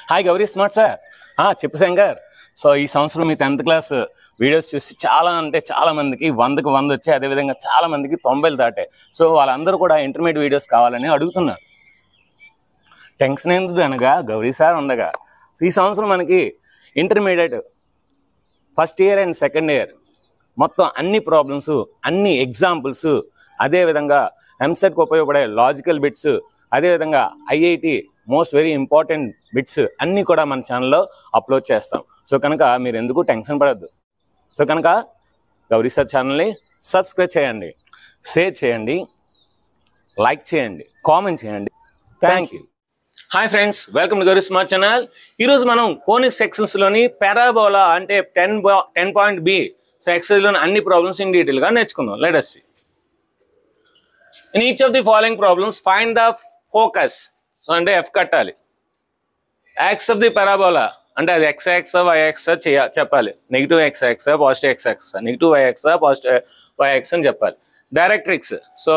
Hi Gauri smart sir. చెప్పు Shankar. So ఈ సంవత్సరం మీ 10th క్లాస్ వీడియోస్ చూసి చాలా మందికి 100కి 100 వచ్చాయి. అదేవిధంగా చాలా మందికి 90 దాటాయి. సో వాళ్ళందరూ కూడా ఇంటర్మీడియట్ వీడియోస్ కావాలని అడుగుతున్నారు. టెన్షన్ ఎందుకు అనగా గౌరీ సార్ ఉండగా. సో ఈ సంవత్సరం మనకి intermediate first year and second year మొత్తం అన్ని ప్రాబ్లమ్స్, అన్ని ఎగ్జాంపుల్స్, అదేవిధంగా ఎంసెట్కి ఉపయోగపడే లాజికల్ బిట్స్, అదేవిధంగా IIT most very important bits అన్నీ కూడా మన ఛానల్లో అప్లోడ్ చేస్తాం. సో కనుక మీరు ఎందుకు టెన్షన్ పడద్దు. సో కనుక గౌరీ సార్ ఛానల్ని సబ్స్క్రైబ్ చేయండి, షేర్ చేయండి, లైక్ చేయండి, కామెంట్ చేయండి. Thank you. Hi friends, welcome to Gauri smart channel. ఈరోజు మనం కోనిక్ సెక్షన్స్లోని పారాబోలా అంటే 10.B సో ఎక్సైజ్లోని అన్ని ప్రాబ్లమ్స్ ఇన్ డీటెయిల్గా నేర్చుకుందాం. Let us see. In each of the following problems, find the focus. So అంటే F కట్టాలి. యాక్స్ ఆఫ్ ది పారాబోలా అంటే అది x యాక్స్ y యాక్స్ చెప్పాలి. Negative x axis positive x axis, negative y axis positive y axis అని చెప్పాలి. Directrix, so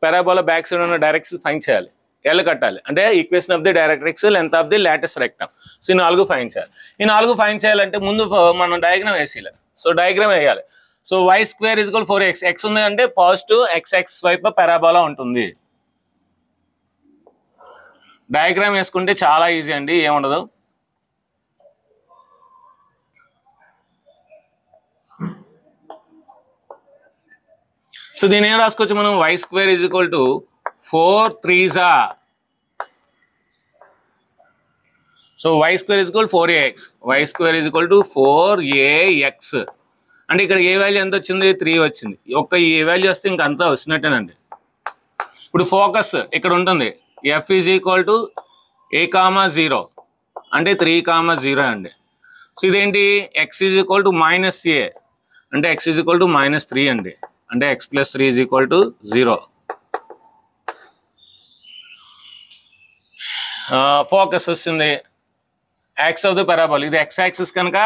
parabola back side ఉన్న directrix find చేయాలి. L కట్టాలి అంటే equation of the directrix, length of the latus rectum. So ఈ 4 find చేయాలి. ఈ 4 find చేయాలంటే ముందు మనం డయాగ్రామ్ వేసేయాలి. సో డయాగ్రామ్ వేయాలి. So y square is equal 4x. x ఉంది అంటే పాజిటివ్ x వైపు పారాబోలా ఉంటుంది. డయాగ్రామ్ వేసుకుంటే చాలా ఈజీ అండి, ఏముండదు. సో దీని ఏం రాసుకోవచ్చు మనం, y square is equal to 4 3s. So y square is equal 4ax. y square is equal to 4ax. అంటే ఇక్కడ ఏ వాల్యూ ఎంత వచ్చింది, 3 వచ్చింది. ఒక్క ఏ వాల్యూ వస్తే ఇంకంతా వచ్చినట్టేనండి. ఇప్పుడు ఫోకస్ ఇక్కడ ఉంటుంది. F is equal to a,0 అంటే 3,0 అండి. సో ఇదేంటి, x is equal to -a అంటే x ఈజ్ ఈక్వల్ టు -3 అండి. అంటే x + 3 is equal to 0. Focus వస్తుంది. యాక్స్ ఆఫ్ ది పారాబోలా ఇది x యాక్సిస్ కనుక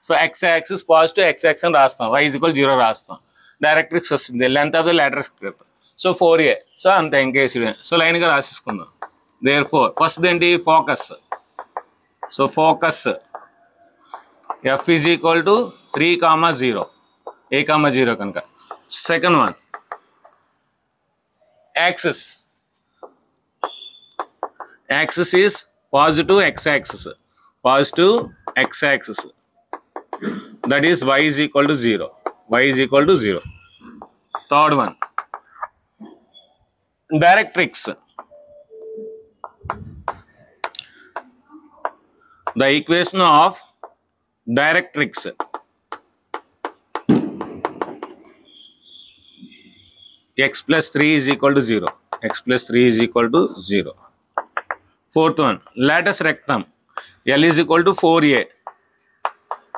so x axis positive x axis అని రాస్తాం, y ఈజ్ ఈక్వల్ 0 రాస్తాం. డైరెక్ట్రిక్స్ వస్తుంది. Length of the lateral rectum so 4a. So అంతే, ఇంకేసి. సో లైన్గా రాసేసుకుందాం. దేర్ఫోర్ ఫస్ట్ ఏంటి, focus. So focus F is equal to 3,0 a,0 కనుక. Second one axis. Axis is positive x axis, positive x axis, that is y is equal to 0. y is equal to 0. Third one directrix. The equation of directrix x plus 3 is equal to 0. x plus 3 is equal to 0. Fourth one latus rectum. L is equal to 4a.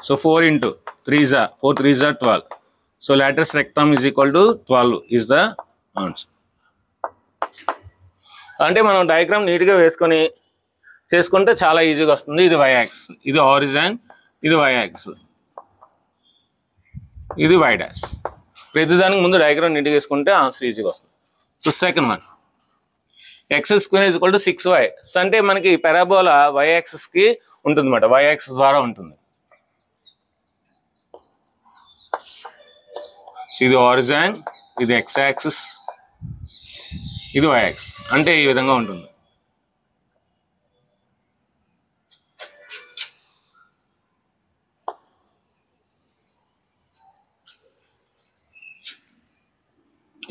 So 4 into 3s are 4 3s are 12. So latus rectum is equal to 12 is the answer. అంటే మనం diagram నీట్గా వేసుకొని చేసుకుంటే చాలా ఈజీగా వస్తుంది. ఇది y axe, ఇది ఆరిజిన్, ఇది y యాక్స్, ఇది y డాష్. ప్రతిదానికి ముందు డయాగ్రామ్ నీట్గా వేసుకుంటే ఆన్సర్ ఈజీగా వస్తుంది. So second one x square is equal to 6y. అంటే మనకి పారాబోలా y యాక్సిస్కి ఉంటుంది అన్నమాట, y యాక్సిస్ ద్వారా ఉంటుంది. సో ఇది ఆరిజిన్, ఇది x యాక్సిస్, ఇది y యాక్సిస్. అంటే ఈ విధంగా ఉంటుంది.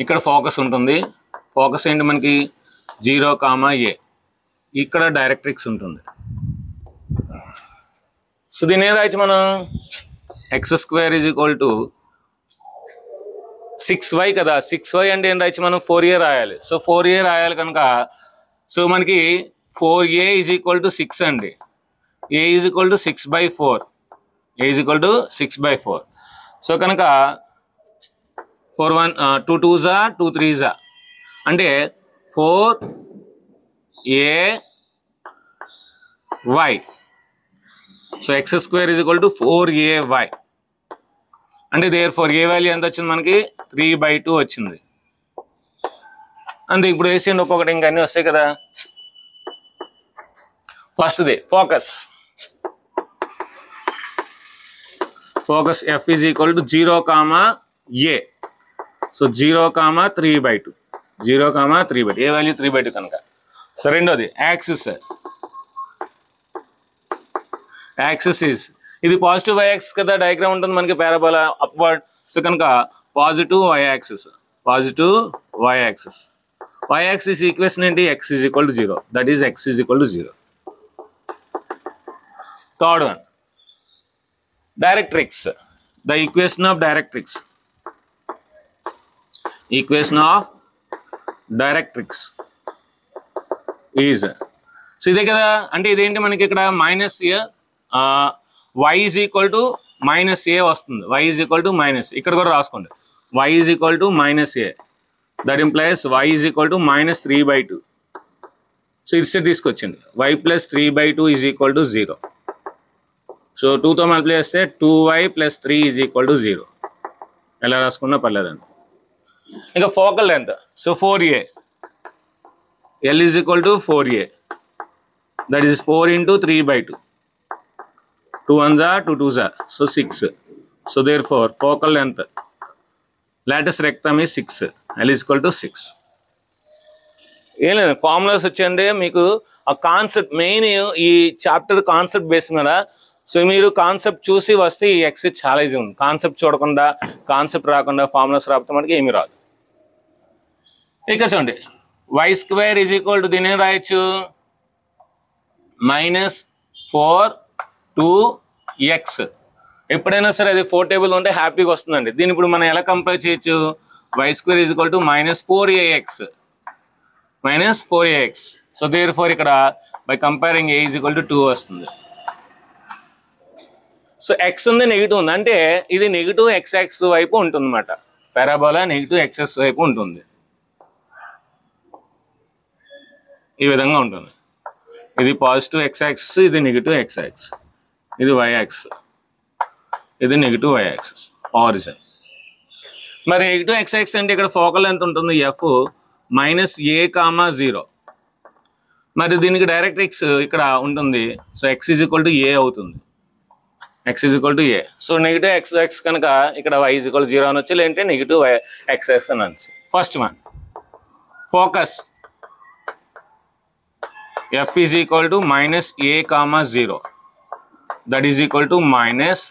ఇక్కడ ఫోకస్ ఉంటుంది. ఫోకస్ ఏంటి మనకి 0,a. ఇక్కడ డైరెక్ట్రిక్స్ ఉంటుంది. సో దీని ఏం రాయచ్చు మనం, x square is equal to 6y కదా. 6y అంటే ఏం రాయచ్చు మనం, 4a రాయాలి. సో 4a రాయాలి కనుక సో మనకి 4a ఈజ్ ఈక్వల్ టు 6 అండి. a is equal to 6/4. a is equal to 6/4. So కనుక 4 1 2 2s 2 3s అంటే 4ay. So x square is equal to 4ay. అంటే దేర్ఫోర్ ఏ వాల్యూ ఎంత వచ్చింది మనకి, 3/2 వచ్చింది. అంతే. ఇప్పుడు వేసేయండి ఒక్కొక్కటి, ఇంకా అన్నీ వస్తాయి కదా. ఫస్ట్ది focus. focus f is equal to 0 comma a. So 0 comma 3/2. 0 comma 3/2. A value 3/2 కనుక. సో రెండోది యాక్సిస్. యాక్సిస్ is ఇది పాజిటివ్ y యాక్సిస్ కదా, డయాగ్రామ్ ఉంటుంది మనకి పారాబోలా అప్వర్డ్. సో కనుక positive y axis. Positive y axis. y axis equation ఏంటి? x is equal to 0. That is x is equal to 0. Third one directrix. The equation of directrix. Equation of directrix is. So ఇదే కదా, అంటే ఇదేంటి మనకి ఇక్కడ minus y is equal to minus A వస్తుంది. y is equal to minus, ఇక్కడ కూడా రాసుకోండి. y is equal to minus A. That implies y is equal to minus 3/2. So it's తీసుకొచ్చింది. y plus 3/2 is equal to 0. So 2తో multiply చేస్తే 2y plus 3 is equal to 0. ఎలా రాసుకున్నా పర్లేదండి. ఇంకా focal length. So 4a. L is equal to 4a. That is 4 into 3/2. 2 1s are 2 2s are. So 6. So therefore focal length latus rectum is 6. L is equal to 6. ఏం లేదు, formulas వచ్చండి మీకు ఆ concept main ఈ chapter concept base మీద. So మీరు concept చూసి వస్తే ఈ ఎక్స్ చాలా ఈజీ ఉంది. కాన్సెప్ట్ చూడకుండా, కాన్సెప్ట్ రాకుండా, ఫార్ములాస్ రాకపోతే మనకి ఏమి రాదు. ఇక చూడండి, y square is equal to దీని ఏం రాయొచ్చు? -4/2x. ఎప్పుడైనా సరే అది 4 టేబుల్ ఉంటే హ్యాపీగా వస్తుందండి. దీన్ని ఇప్పుడు మనం ఎలా కంపేర్ చేయొచ్చు? y square is equal to -4ax. So therefore ఇక్కడ by comparing a is equal to 2 వస్తుంది. సో ఎక్స్ ఉంది, నెగిటివ్ ఉంది, అంటే ఇది నెగిటివ్ x వైపు ఉంటుంది అన్నమాట. పారాబోలా నెగిటివ్ x వైపు ఉంటుంది. ఈ విధంగా ఉంటుంది. ఇది పాజిటివ్ x యాక్సిస్, ఇది నెగిటివ్ x యాక్సిస్, ఇది y యాక్సిస్, ఇది నెగిటివ్ y యాక్సిస్ ఆరిజిన్. మరి నెగిటివ్ x యాక్సిస్ అంటే ఇక్కడ ఫోకల్ ఎంత ఉంటుంది? f -a,0. మరి దీనికి డైరెక్ట్రిక్స్ ఇక్కడ ఉంటుంది. So x is equal to a అవుతుంది. x is equal to a. So negative x కనుక ఇక్కడ y ఈజ్ ఈక్వల్ 0 అని వచ్చి, లేదంటే నెగిటివ్ x అని వచ్చి. First one focus f is equal to -a,0. That is equal to minus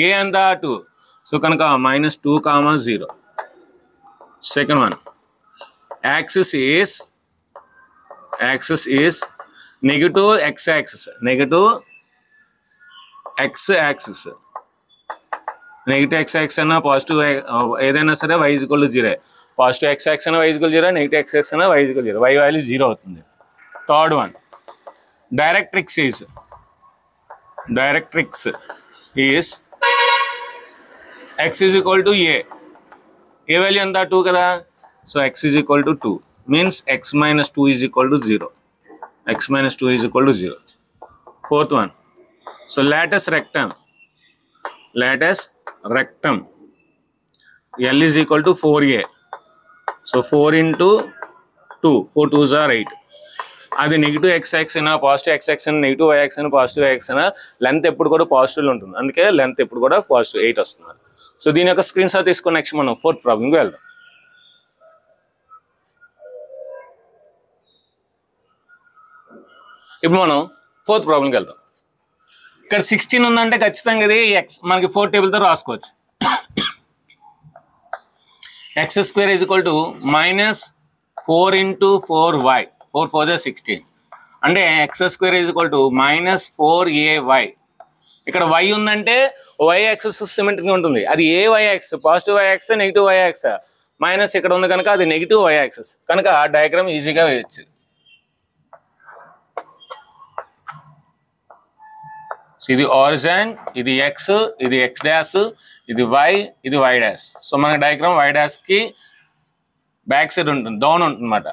a అంతా 2. So కనుక -2,0. Second one axis is negative x axis. Negative x axis, negative x axis అన్నా positive ఏదైనా సరే y is equal to 0. Positive x axis అన్నా y is equal 0, negative x axis అన్నా y is equal 0. y value 0 అవుతుంది. Third one directrix is x is equal to a. A value ఎంత? 2 కదా. So x is equal to 2 means x - 2 is equal to 0. x - 2 is equal to 0. Fourth one so latus rectum. L is equal to 4a. So 4 into 2, 4 2s are 8. అది negative x axis అయినా, positive x axis అయినా, negative y axis అయినా, positive y axis అయినా, length ఎప్పుడు కూడా positive ఉంటుంది. అందుకే length ఎప్పుడు కూడా పాజిటివ్ 8 వస్తుంది. సో దీని యొక్క స్క్రీన్ షాట్ తీసుకొని నెక్స్ట్ మనం ఫోర్త్ ప్రాబ్లంకి వెళ్దాం. ఇప్పుడు మనం ఫోర్త్ ప్రాబ్లంకి వెళ్దాం. ఇక్కడ 16 ఉందంటే ఖచ్చితంగా ఇది x మనకి 4 టేబుల్తో రాసుకోవచ్చు. x square is equal to -4 into 4y. 4 4 is 16. అంటే x square is equal to -4ay. ఇక్కడ y ఉందంటే y యాక్సిస్ సిమెట్రిక్ ఉంటుంది. అది ఏ y axis? Positive y axis, negative y axis. Minus ఇక్కడ ఉంది కనుక అది నెగిటివ్ y యాక్సిస్. కనుక డయాగ్రామ్ ఈజీగా వేయచ్చు. ఇది ఆరిజిన్, ఇది x, ఇది x డాష్, ఇది y, ఇది y డాష్. సో మన డయాగ్రామ్ y డాష్ కి బ్యాక్ సైడ్ ఉంటుంది, డౌన్ ఉంటుంది అన్నమాట.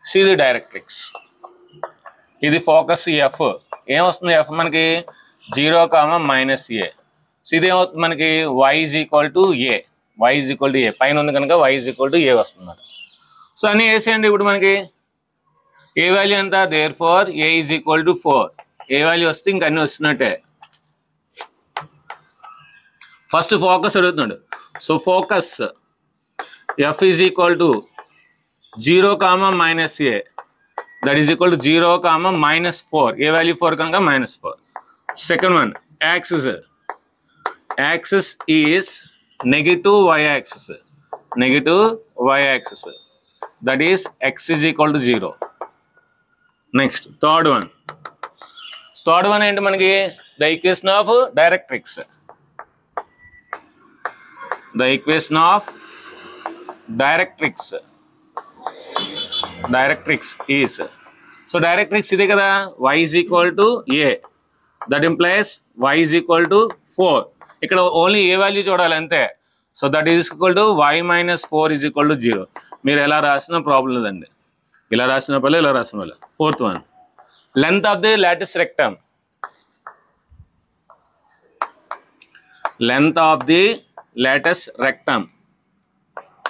సో ఇది డైరెక్ట్రిక్స్. ఇది ఫోకస్ f. ఏమొస్తుంది? f మనకి 0, -a. సో ఇది ఏమవుతుంది మనకి? y is equal to a. y is equal to a పైన ఉంది కనుక y is equal to a వస్తుంది అన్నమాట. సో అన్నీ వేసేయండి. ఇప్పుడు మనకి ఏ వాల్యూ ఎంత? Therefore a is equal to 4. A value వస్తే ఇంక అన్నీ వస్తున్నట్టే. ఫస్ట్ ఫోకస్ అడుగుతున్నాడు. So focus F is equal to 0, -a, that is equal to 0, -4. A value 4 కనుక -4. Second one axis is negative y axis, that is x is equal to 0. Next third one ఏంటి మనకి, the equation of directrix is, so directrix ఇదే కదా, y is equal to a, that implies y is equal to 4. ఇక్కడ only ఏ value చూడాలి అంతే. So that is equal to y - 4 is equal to 0. మీరు ఎలా రాసిన ప్రాబ్లం లేదండి, ఇలా రాసిన పర్లేదు, ఇలా రాసిన వాళ్ళు. Fourth one, length of the latus rectum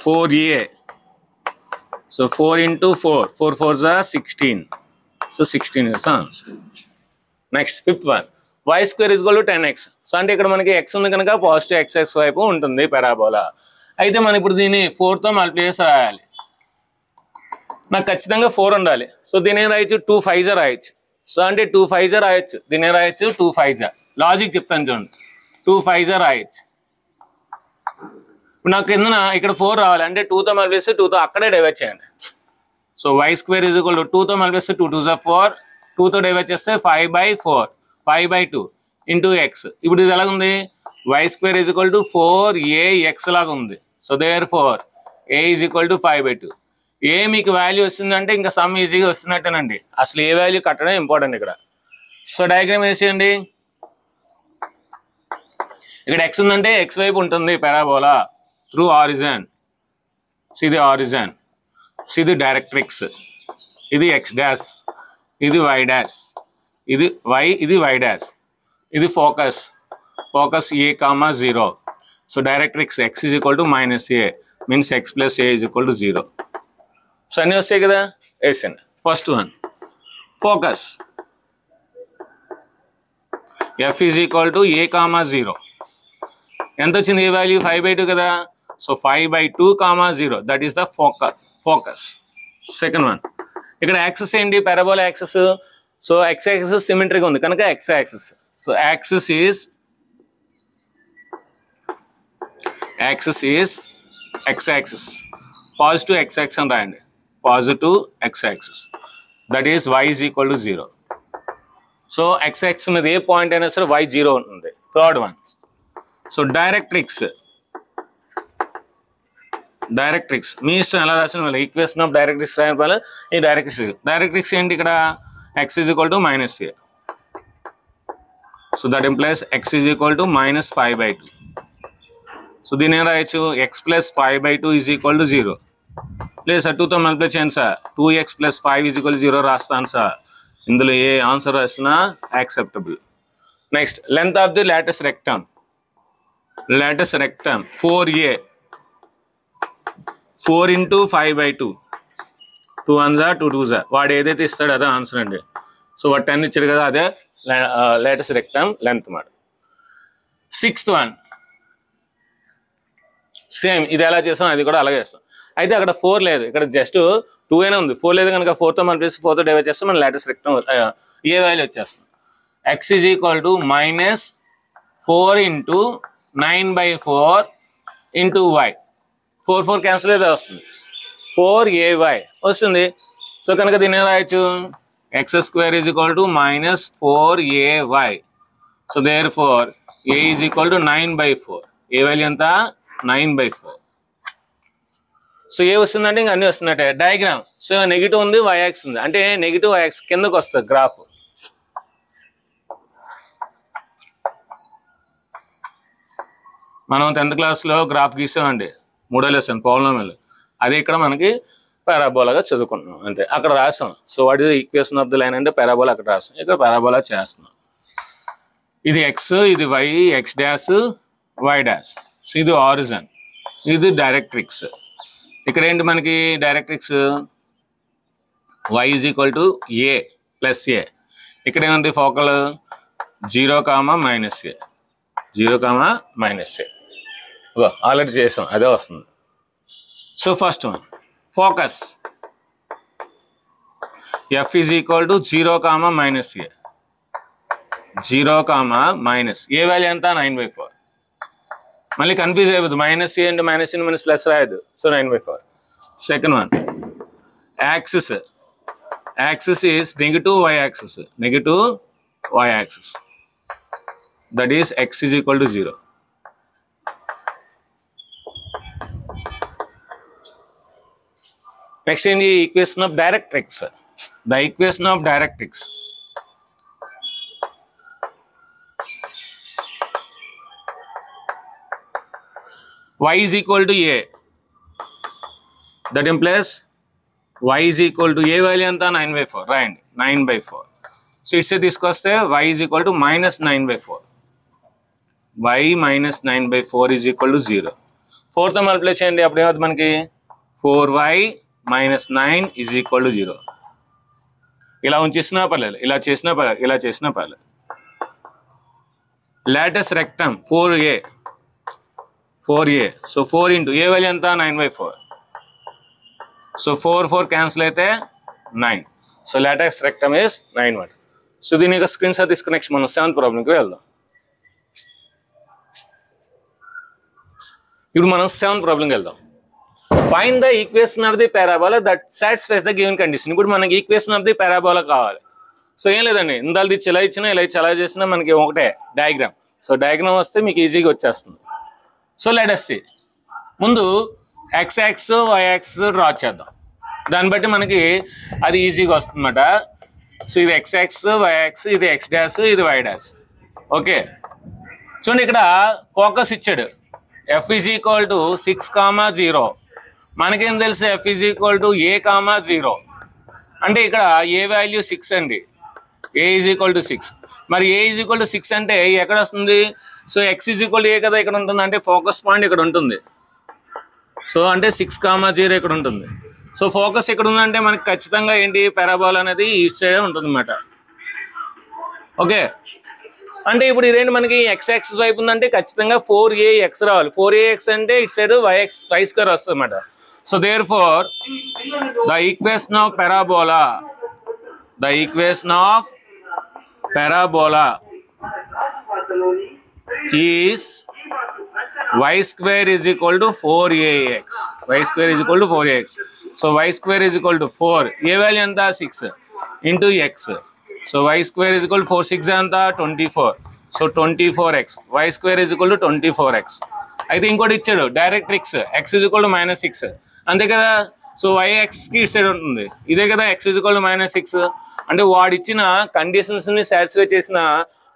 4a. So 4 into 4, 4 4s are 16. So 16 is the answer. Next fifth one, y square is equal to 10x. So అంటే ఇక్కడ మనకి x ఉంది కనుక పాజిటివ్ x వైపు ఉంటుంది పారాబోలా. అయితే మనం ఇప్పుడు దీన్ని 4తో మల్టిప్లై చేసి రాయాలి. నాకు ఖచ్చితంగా 4 ఉండాలి. సో దీని ఏం రాయొచ్చు, 2 5s రాయొచ్చు. సో అంటే 2 5s రాయొచ్చు, దీని ఏం రాయొచ్చు, 2 5s. లాజిక్ చెప్తాను చూడండి, 2 5s రాయొచ్చు. ఇప్పుడు నాకు కింద ఇక్కడ 4 రావాలి అంటే 2తో మల్టిప్లై చేస్తే 2తో అక్కడే డివైడ్ చేయండి. So y square is equal to 2తో మల్టిప్లై చేస్తే 2 2s are 4, 2తో డివైడ్ చేస్తే 5/4, 5/2 ఇంటూ x. ఇప్పుడు ఇది ఎలా ఉంది, y square is equal to 4ax లాగా ఉంది. So therefore a is equal to 5/2. ఏ మీకు వాల్యూ వస్తుందంటే ఇంకా సమ్ ఈజీగా వస్తున్నట్టేనండి. అసలు ఏ వాల్యూ కట్టడం ఇంపార్టెంట్ ఇక్కడ. సో డయాగ్రామ్ వేసేయండి. ఇక్కడ x ఉందంటే x వైపు ఉంటుంది పారాబోలా త్రూ ఆరిజిన్. సో ఇది ఆరిజిన్, సో ఇది డైరెక్ట్రిక్స్, ఇది x డాష్, ఇది y డాష్, ఇది y, ఇది y డాష్, ఇది focus a, 0. So directrix x is equal to -a, means x + a is equal to 0. So అన్నీ వస్తాయి కదా, వేసండి. First one focus f is equal to a, 0. ఎంత వచ్చింది ఏ వాల్యూ, 5/2 కదా. So 5/2, 0, that is the focus. Second one, ఇక్కడ axis ఏంటి, parabola axis. So x axis సిమెట్రీగా ఉంది కనుక x axis. So axis is x axis, positive x axis అని రాయండి, positive x axis, that is y is equal to 0. So x axis మీద ఏ point అయినా సరే y 0 ఉంటుంది. థర్డ్ వన్, సో డైరెక్ట్రిక్స్ మీ ఇష్టం ఎలా రాసిన వాళ్ళు, ఈక్వేషన్ ఆఫ్ డైరెక్ట్రిక్స్ రాయడం వల్ల ఈ డైరెక్ట్రిక్స్ ఏంటి, ఇక్కడ x is equal to -a. So that implies x is equal to -5/2. So దీని ఏం రాయొచ్చు, x + 5/2 is equal to 0. లేదు సార్ 2తో మల్టిప్లై చేయండి sir, 2x + 5 is equal to 0 రాస్తాను సార్. ఇందులో ఏ ఆన్సర్ రాసినా acceptable. Next length of the latus rectum 4a, 4 into 5/2, 2 1s are 2 2s are. వాడు ఏదైతే ఇస్తాడో అదే ఆన్సర్ అండి. సో వాడు 10 ఇచ్చాడు కదా, అదే లాటిస్ రెక్టమ్ లెంత్ మాట. సిక్స్త్ వన్ సేమ్, ఇది ఎలా చేస్తాం అది కూడా అలాగే చేస్తాం. అయితే అక్కడ 4 లేదు, ఇక్కడ జస్ట్ 2 అయినా ఉంది. 4 లేదు కనుక 4తో మల్టిప్లై చేసి 4తో డివైడ్ చేస్తే మన లాటిస్ రెక్టమ్ ఏ వాల్యూ వచ్చేస్తుంది. x is equal to -4 into 9/4 into y. 4 4 cancel అయితే వస్తుంది, 4ay వస్తుంది. సో కనుక దీన్ని రాయొచ్చు, x² is equal to -4ay. So therefore a is equal to 9/4. A value ఎంత, 9/4. సో ఏ వస్తుందంటే ఇంకా అన్నీ వస్తున్నట్టే. డయాగ్రామ్, సో నెగిటివ్ ఉంది, y యాక్సిస్ ఉంది, అంటే నెగిటివ్ y యాక్సిస్ కిందకు వస్తుంది గ్రాఫ్. మనం 10th క్లాస్లో గ్రాఫ్ గీసామండి, 3వ లెసన్ పాలినామియల్. అదే ఇక్కడ మనకి పారాబోలాగా చదువుకుంటున్నాం అంటే అక్కడ రాసాం. So what is the equation of the line అంటే పారాబోలా అక్కడ రాసాం, ఇక్కడ పారాబోలా చేస్తున్నాం. ఇది x, ఇది y, x dash, y dash. So ఇది ఆరిజిన్, ఇది డైరెక్ట్రిక్స్. ఇక్కడ ఏంటి మనకి directrix, y is equal to a + a. ఇక్కడ ఏమంటే ఫోకల్ 0, -a, 0, -a. ఆల్రెడీ చేసాం, అదే వస్తుంది. So first one focus f is equal to 0, -a. 0, A value ఎంత 9/4. మళ్ళీ కన్ఫ్యూజ్ అయిపోతుంది, -a అంటే -in ప్లస్ రాయదు. So 9/4. Second one axis is negative y axis, that is x is equal to 0. Next in the equation of directrix, the equation of directrix. Y is equal to a, that implies y is equal to a value anta 9/4, right? 9/4. So it's తీసుకొస్తే y is equal to -9/4. y minus 9/4 is equal to 0. Fourth multiply చేయండి, అప్పుడు ఏమవుతుంది మనకి 4y minus 9 is equal to 0. ఇలా ఉంచేసినా పర్లేదు, ఇలా చేసినా పర్లేదు, ఇలా చేసినా పర్లేదు. Latus rectum 4a. So 4 into A value ఎంత 9/4. సో 4 క్యాన్సిల్ అయితే 9. So latus rectum is 9/1. So దీని యొక్క స్క్రీన్ షాట్ తీసుకుని నెక్స్ట్ మనం 7th ప్రాబ్లంకి వెళ్దాం. ఇప్పుడు మనం 7th ప్రాబ్లంకి వెళ్దాం. Find the equation of the parabola that satisfies the given condition. ఇప్పుడు మనకి ఈక్వేషన్ ఆఫ్ ది పారాబోలా కావాలి. సో ఏం లేదండి, ఇందాలు ఇచ్చి ఇలా ఇచ్చినా ఇలా ఇచ్చి అలా చేసినా మనకి ఒకటే డయాగ్రామ్. సో డయాగ్రామ్ వస్తే మీకు ఈజీగా వచ్చేస్తుంది. So let us see. ముందు x axis y axis draw చేద్దాం, దాన్ని బట్టి మనకి అది ఈజీగా వస్తుంది అన్నమాట. సో ఇది x యాక్సిస్, y యాక్సిస్, ఇది x డాష్, ఇది y డాష్. ఓకే చూడండి, ఇక్కడ ఫోకస్ ఇచ్చాడు f is equal to 6, 0. మనకేం తెలుసు f is equal to a, 0. అంటే ఇక్కడ ఏ వాల్యూ 6 అండి, a is equal to 6. మరి a is equal to 6 అంటే ఎక్కడ వస్తుంది? So x is equal to a కదా ఇక్కడ ఉంటుంది, అంటే ఫోకస్ పాయింట్ ఇక్కడ ఉంటుంది. సో అంటే 6, 0 ఇక్కడ ఉంటుంది. సో ఫోకస్ ఇక్కడ ఉందంటే మనకి ఖచ్చితంగా ఏంటి, పారాబోలా అనేది ఈ సైడే ఉంటుంది అన్నమాట. ఓకే, అంటే ఇప్పుడు ఇదేంటి మనకి x యాక్సిస్ వైపు ఉందంటే ఖచ్చితంగా 4ax రావాలి. 4ax అంటే ఇటు సైడ్ y స్క్వేర్ వస్తుంది అన్నమాట. So therefore the equation of parabola is y square is equal to 4ax. So y square is equal to 4. A value ఎంత 6 into x. So y square is equal to 4, 6 ఎంత 24. So 24x. y square is equal to 24x. అయితే ఇంకోటి ఇచ్చాడు directrix, x is equal to -6 అంతే కదా. So yx కి ఇటు side ఉంటుంది, ఇదే కదా x is equal to -6. అంటే వాడు ఇచ్చిన కండిషన్స్ ని సాటిస్ఫై చేసిన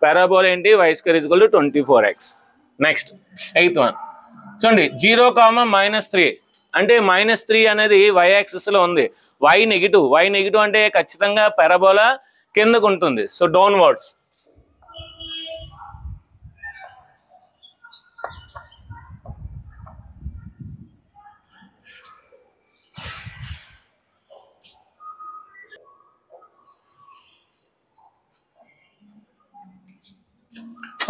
పారాబోలా ఏంటి, y square is equal to 24x. Next 8th one చూడండి, 0, -3 అంటే -3 అనేది y యాక్సిస్ లో ఉంది. y నెగిటివ్ అంటే ఖచ్చితంగా పారాబోలా కిందకు ఉంటుంది. So downwards.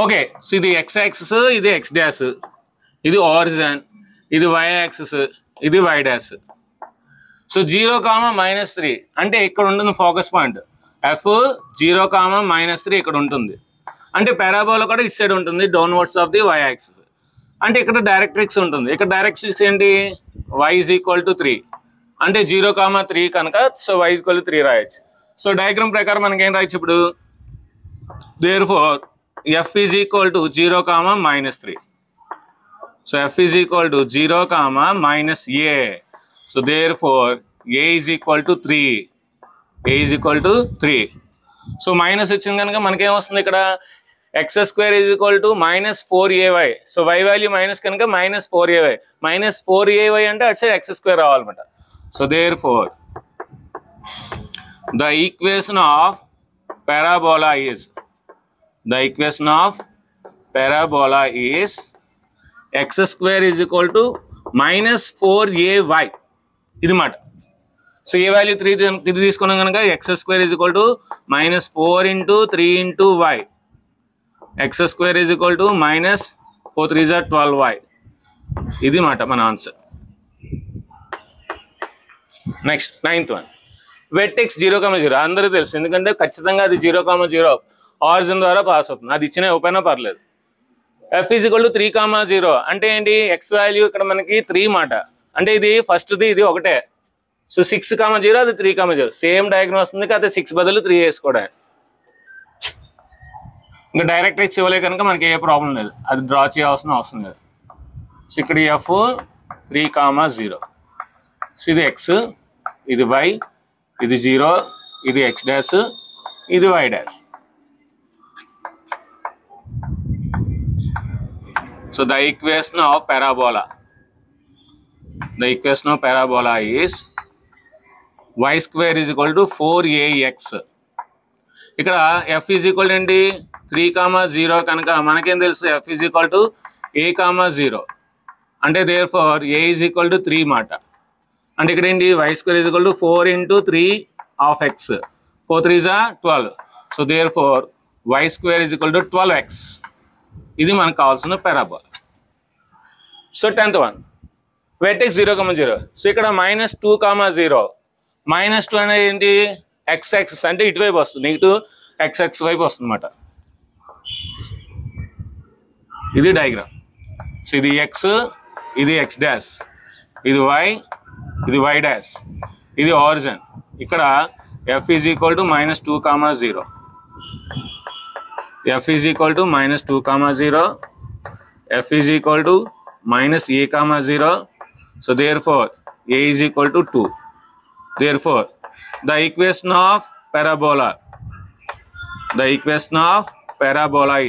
ఓకే, సో ఇది x యాక్సిస్, ఇది x డాష్, ఇది ఆరిజిన్, ఇది y యాక్సిస్, ఇది y డాష్. సో 0, -3 అంటే ఇక్కడ ఉంటుంది ఫోకస్ పాయింట్. f 0, -3 ఇక్కడ ఉంటుంది, అంటే పారాబోలా కూడా ఇటు సైడ్ ఉంటుంది, downwards of the y axis. అంటే ఇక్కడ డైరెక్ట్రిక్స్ ఉంటుంది. ఇక్కడ డైరెక్ట్రిక్స్ ఏంటి, y is equal to 3 అంటే 0, 3 కనుక so y is equal to 3 రాయొచ్చు. సో డయాగ్రామ్ ప్రకారం మనకి ఏం రాయొచ్చు ఇప్పుడు, therefore f is equal to 0, -3. So f is equal to 0, -a. So therefore a is equal to 3. So minus వచ్చింది కనుక మనకేం వస్తుంది ఇక్కడ, x square is equal to -4ay. So y value minus కనుక -4ay. -4ay అంటే అటు side x square రావాలన్నమాట. So therefore the equation of parabola is x square is equal to -4ay. ఇది మాట. సో ఏ వాల్యూ 3 తీసుకున్నాం కనుక x square is equal to -4 × 3 × y. X square is equal to minus 4 3 12y. ఇది మాట మన answer. Next 9th one, vertex 0,0 అందరికీ తెలుసు, ఎందుకంటే ఖచ్చితంగా అది 0,0 ఆరిజిన్ ద్వారా పాస్ అవుతుంది. అది ఇచ్చిన ఓపెన్ పర్లేదు. ఎఫ్ ఈజ్ ఈక్వల్ టు 3,0 అంటే ఏంటి, ఎక్స్ వాల్యూ ఇక్కడ మనకి 3 మాట, అంటే ఇది ఫస్ట్ది ఇది ఒకటే. సో 6,0 అది 3,0 సేమ్ డయాగ్రామ్ వస్తుంది, కాకపోతే 6 బదులు 3 వేసుకోవడం. ఇంకా డైరెక్ట్ ఎక్స్ ఇవ్వలే కనుక మనకి ఏ ప్రాబ్లం లేదు, అది డ్రా చేయాల్సిన అవసరం లేదు. సో ఇక్కడ ఎఫ్ 3,0. సో ఇది ఎక్స్, ఇది వై, ఇది 0, ఇది ఎక్స్ డాష్, ఇది y dash. So the equation of parabola is y square is equal to 4ax. ఇక్కడ f is equal ఏంటి 3,0 కనుక మనకేం తెలుసు, f is equal to a,0 అంటే therefore a is equal to 3 మాట. అంటే ఇక్కడ ఏంటి y square is equal to 4 into 3 of x, 4 3s are 12. So therefore y square is equal to 12x. ఇది మనకు కావాల్సిన parabola. So 10th one, vertex 0,0. So ఇక్కడ -2,0, -2 అనేది ఏంటి, ఎక్స్ యాక్సిస్ అంటే ఇటువైపు వస్తుంది, నెగిటివ్ ఎక్స్ యాక్సిస్ వైపు వస్తుంది అన్నమాట. ఇది డయాగ్రామ్. సో ఇది ఎక్స్, ఇది ఎక్స్ డాష్, ఇది వై, ఇది వై డాష్, ఇది ఆరిజిన్. ఇక్కడ F is equal to -2,0, f is equal to -2,0, f is equal to -a,0. So therefore a is equal to 2. Therefore the equation of parabola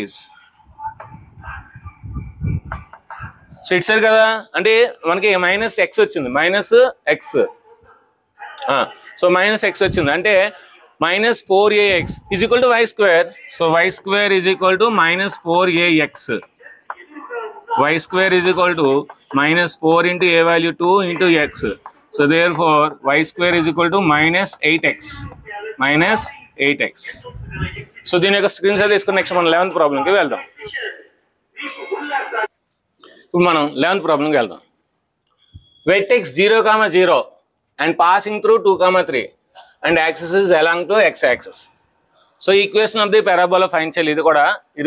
is, so ఇట్సారు కదా, అంటే మనకి -x వచ్చింది, -x. So -x వచ్చింది అంటే -4ax is equal to y square. So y square is equal to -4ax. Y square is equal to -4 into a value 2 into x. So therefore y square is equal to -8x. So దీని యొక్క screen shot తీసుకుని next మనం 11th ప్రాబ్లంకి వెళ్దాం. ఇప్పుడు మనం 11th ప్రాబ్లంకి వెళ్దాం. Vertex 0,0 and passing through 2,3 and axis is along to x axis. So equation of the parabola find చేయాలి. ఇది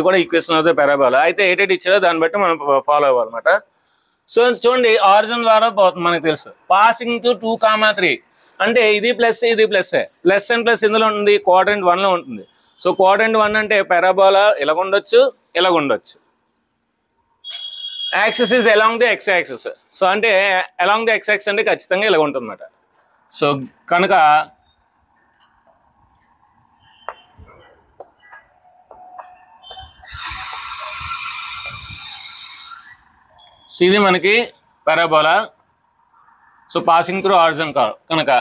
కూడా ఈక్వేషన్ ఆఫ్ ది పారాబోలా. అయితే ఏటేటి ఇచ్చాడో దాన్ని బట్టి మనం ఫాలో అవ్వాలన్నమాట. సో చూడండి, ఆరిజిన్ ద్వారా పోతుంది మనకు తెలుసు. పాసింగ్ టు 2,3 అంటే ఇది ప్లస్, ఇది ప్లస్. ప్లస్ అండ్ ప్లస్ ఇందులో ఉంటుంది, క్వాడ్రంట్ 1లో ఉంటుంది. సో క్వాడ్రంట్ 1 అంటే పారాబోలా ఇలాగ ఉండొచ్చు, ఇలాగ ఉండొచ్చు. Axis is along the X axis. So అంటే అలాంగ్ ది ఎక్స్ యాక్సిస్ అంటే ఖచ్చితంగా ఇలాగ ఉంటుంది అన్నమాట. సో కనుక సో ఇది మనకి parabola. So passing through origin కనుక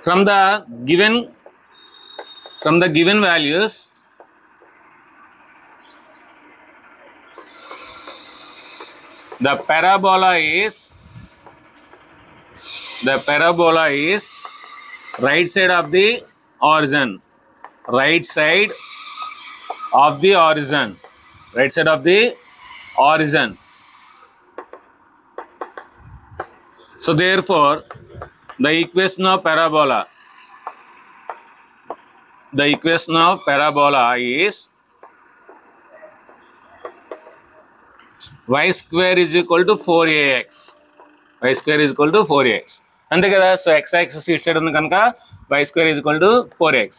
from the given values the parabola is right side of the origin, right side of the origin. So therefore the equation of parabola is y square is equal to 4ax. అంతే కదా. So X axis ఇటు side ఉంది కనుక y square is equal to 4x.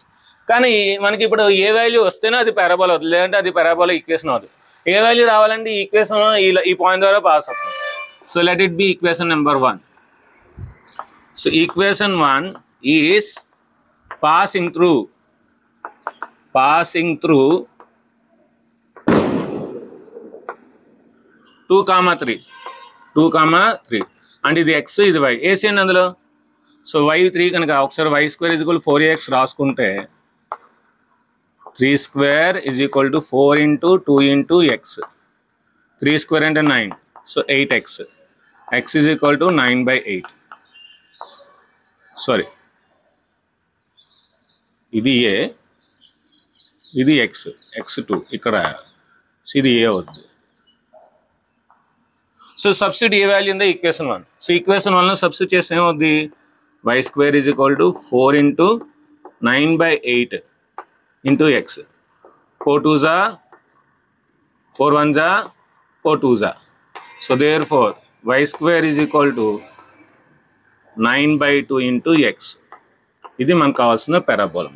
కానీ మనకి ఇప్పుడు a value వస్తేనే అది పారాబోలా అవుతుంది, లేదంటే అది పారాబోలా ఈక్వేషన్ అవుతుంది. ఏ వాల్యూ రావాలంటే ఈ ఈక్వేషన్ ఈ పాయింట్ ద్వారా పాస్ అవుతుంది. So let it B equation number 1. So equation 1 is passing through 2,3 అంటే ఇది x, ఇది y. ఏసీ అండి అందులో. సో y3 కనుక ఒకసారి y square is equal to 4ax రాసుకుంటే 3 square is equal to 4 into 2 into x. 3 square అంటే 9. So 8x. x is equal to 9/8. Sorry. ఇది ఏ, ఇది ఎక్స్, x2 ఇక్కడ రాయాలి. సో ఇది ఏ అవుతుంది. So substitute A value in the equation 1. So equation 1లో substitute చేస్తే ఏమవుద్ది, y² is equal to 4 into 9/8 into X. 4 2s are 4 1s are 4 2s are. So therefore y² is equal to 9/2 into X. ఇది మనకు కావాల్సిన parabola.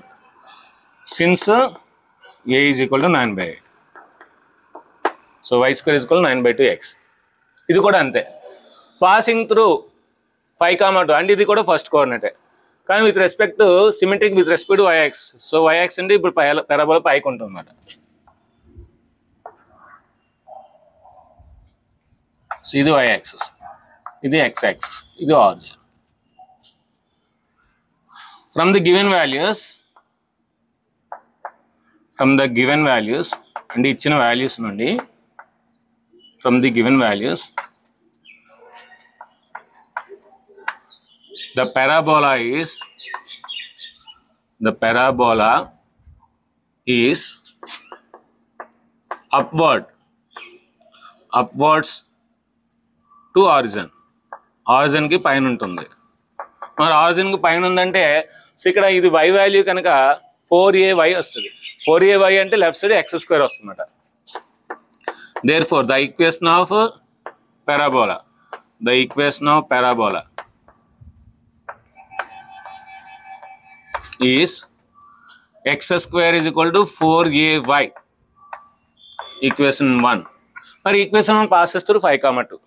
Since a is equal to 9/8. So y² is equal 9/2x. ఇది కూడా అంతే, passing through 5, 2 and ఇది కూడా first కోఆర్డినేటే, కానీ with respect to symmetric with respect to yx. So yx అంటే ఇప్పుడు పారాబోలా పైకి ఉంటుంది అన్నమాట. సో ఇది y యాక్సిస్, ఇది x యాక్సిస్, ఇది origin. From the given values అంటే ఇచ్చిన వాల్యూస్ నుండి, from the given values the parabola is upwards to origin కి పైన ఉంటుంది. మరి ఆరిజిన్ కి పైన ఉందంటే ఇక్కడ ఇది y వాల్యూ కనుక 4ay వస్తుంది. 4ay అంటే లెఫ్ట్ సైడ్ x² వస్తుందన్నమాట. Therefore, the equation of parabola is x² is equal to 4ay. Equation 1. Or equation 1 passes through 5, 2.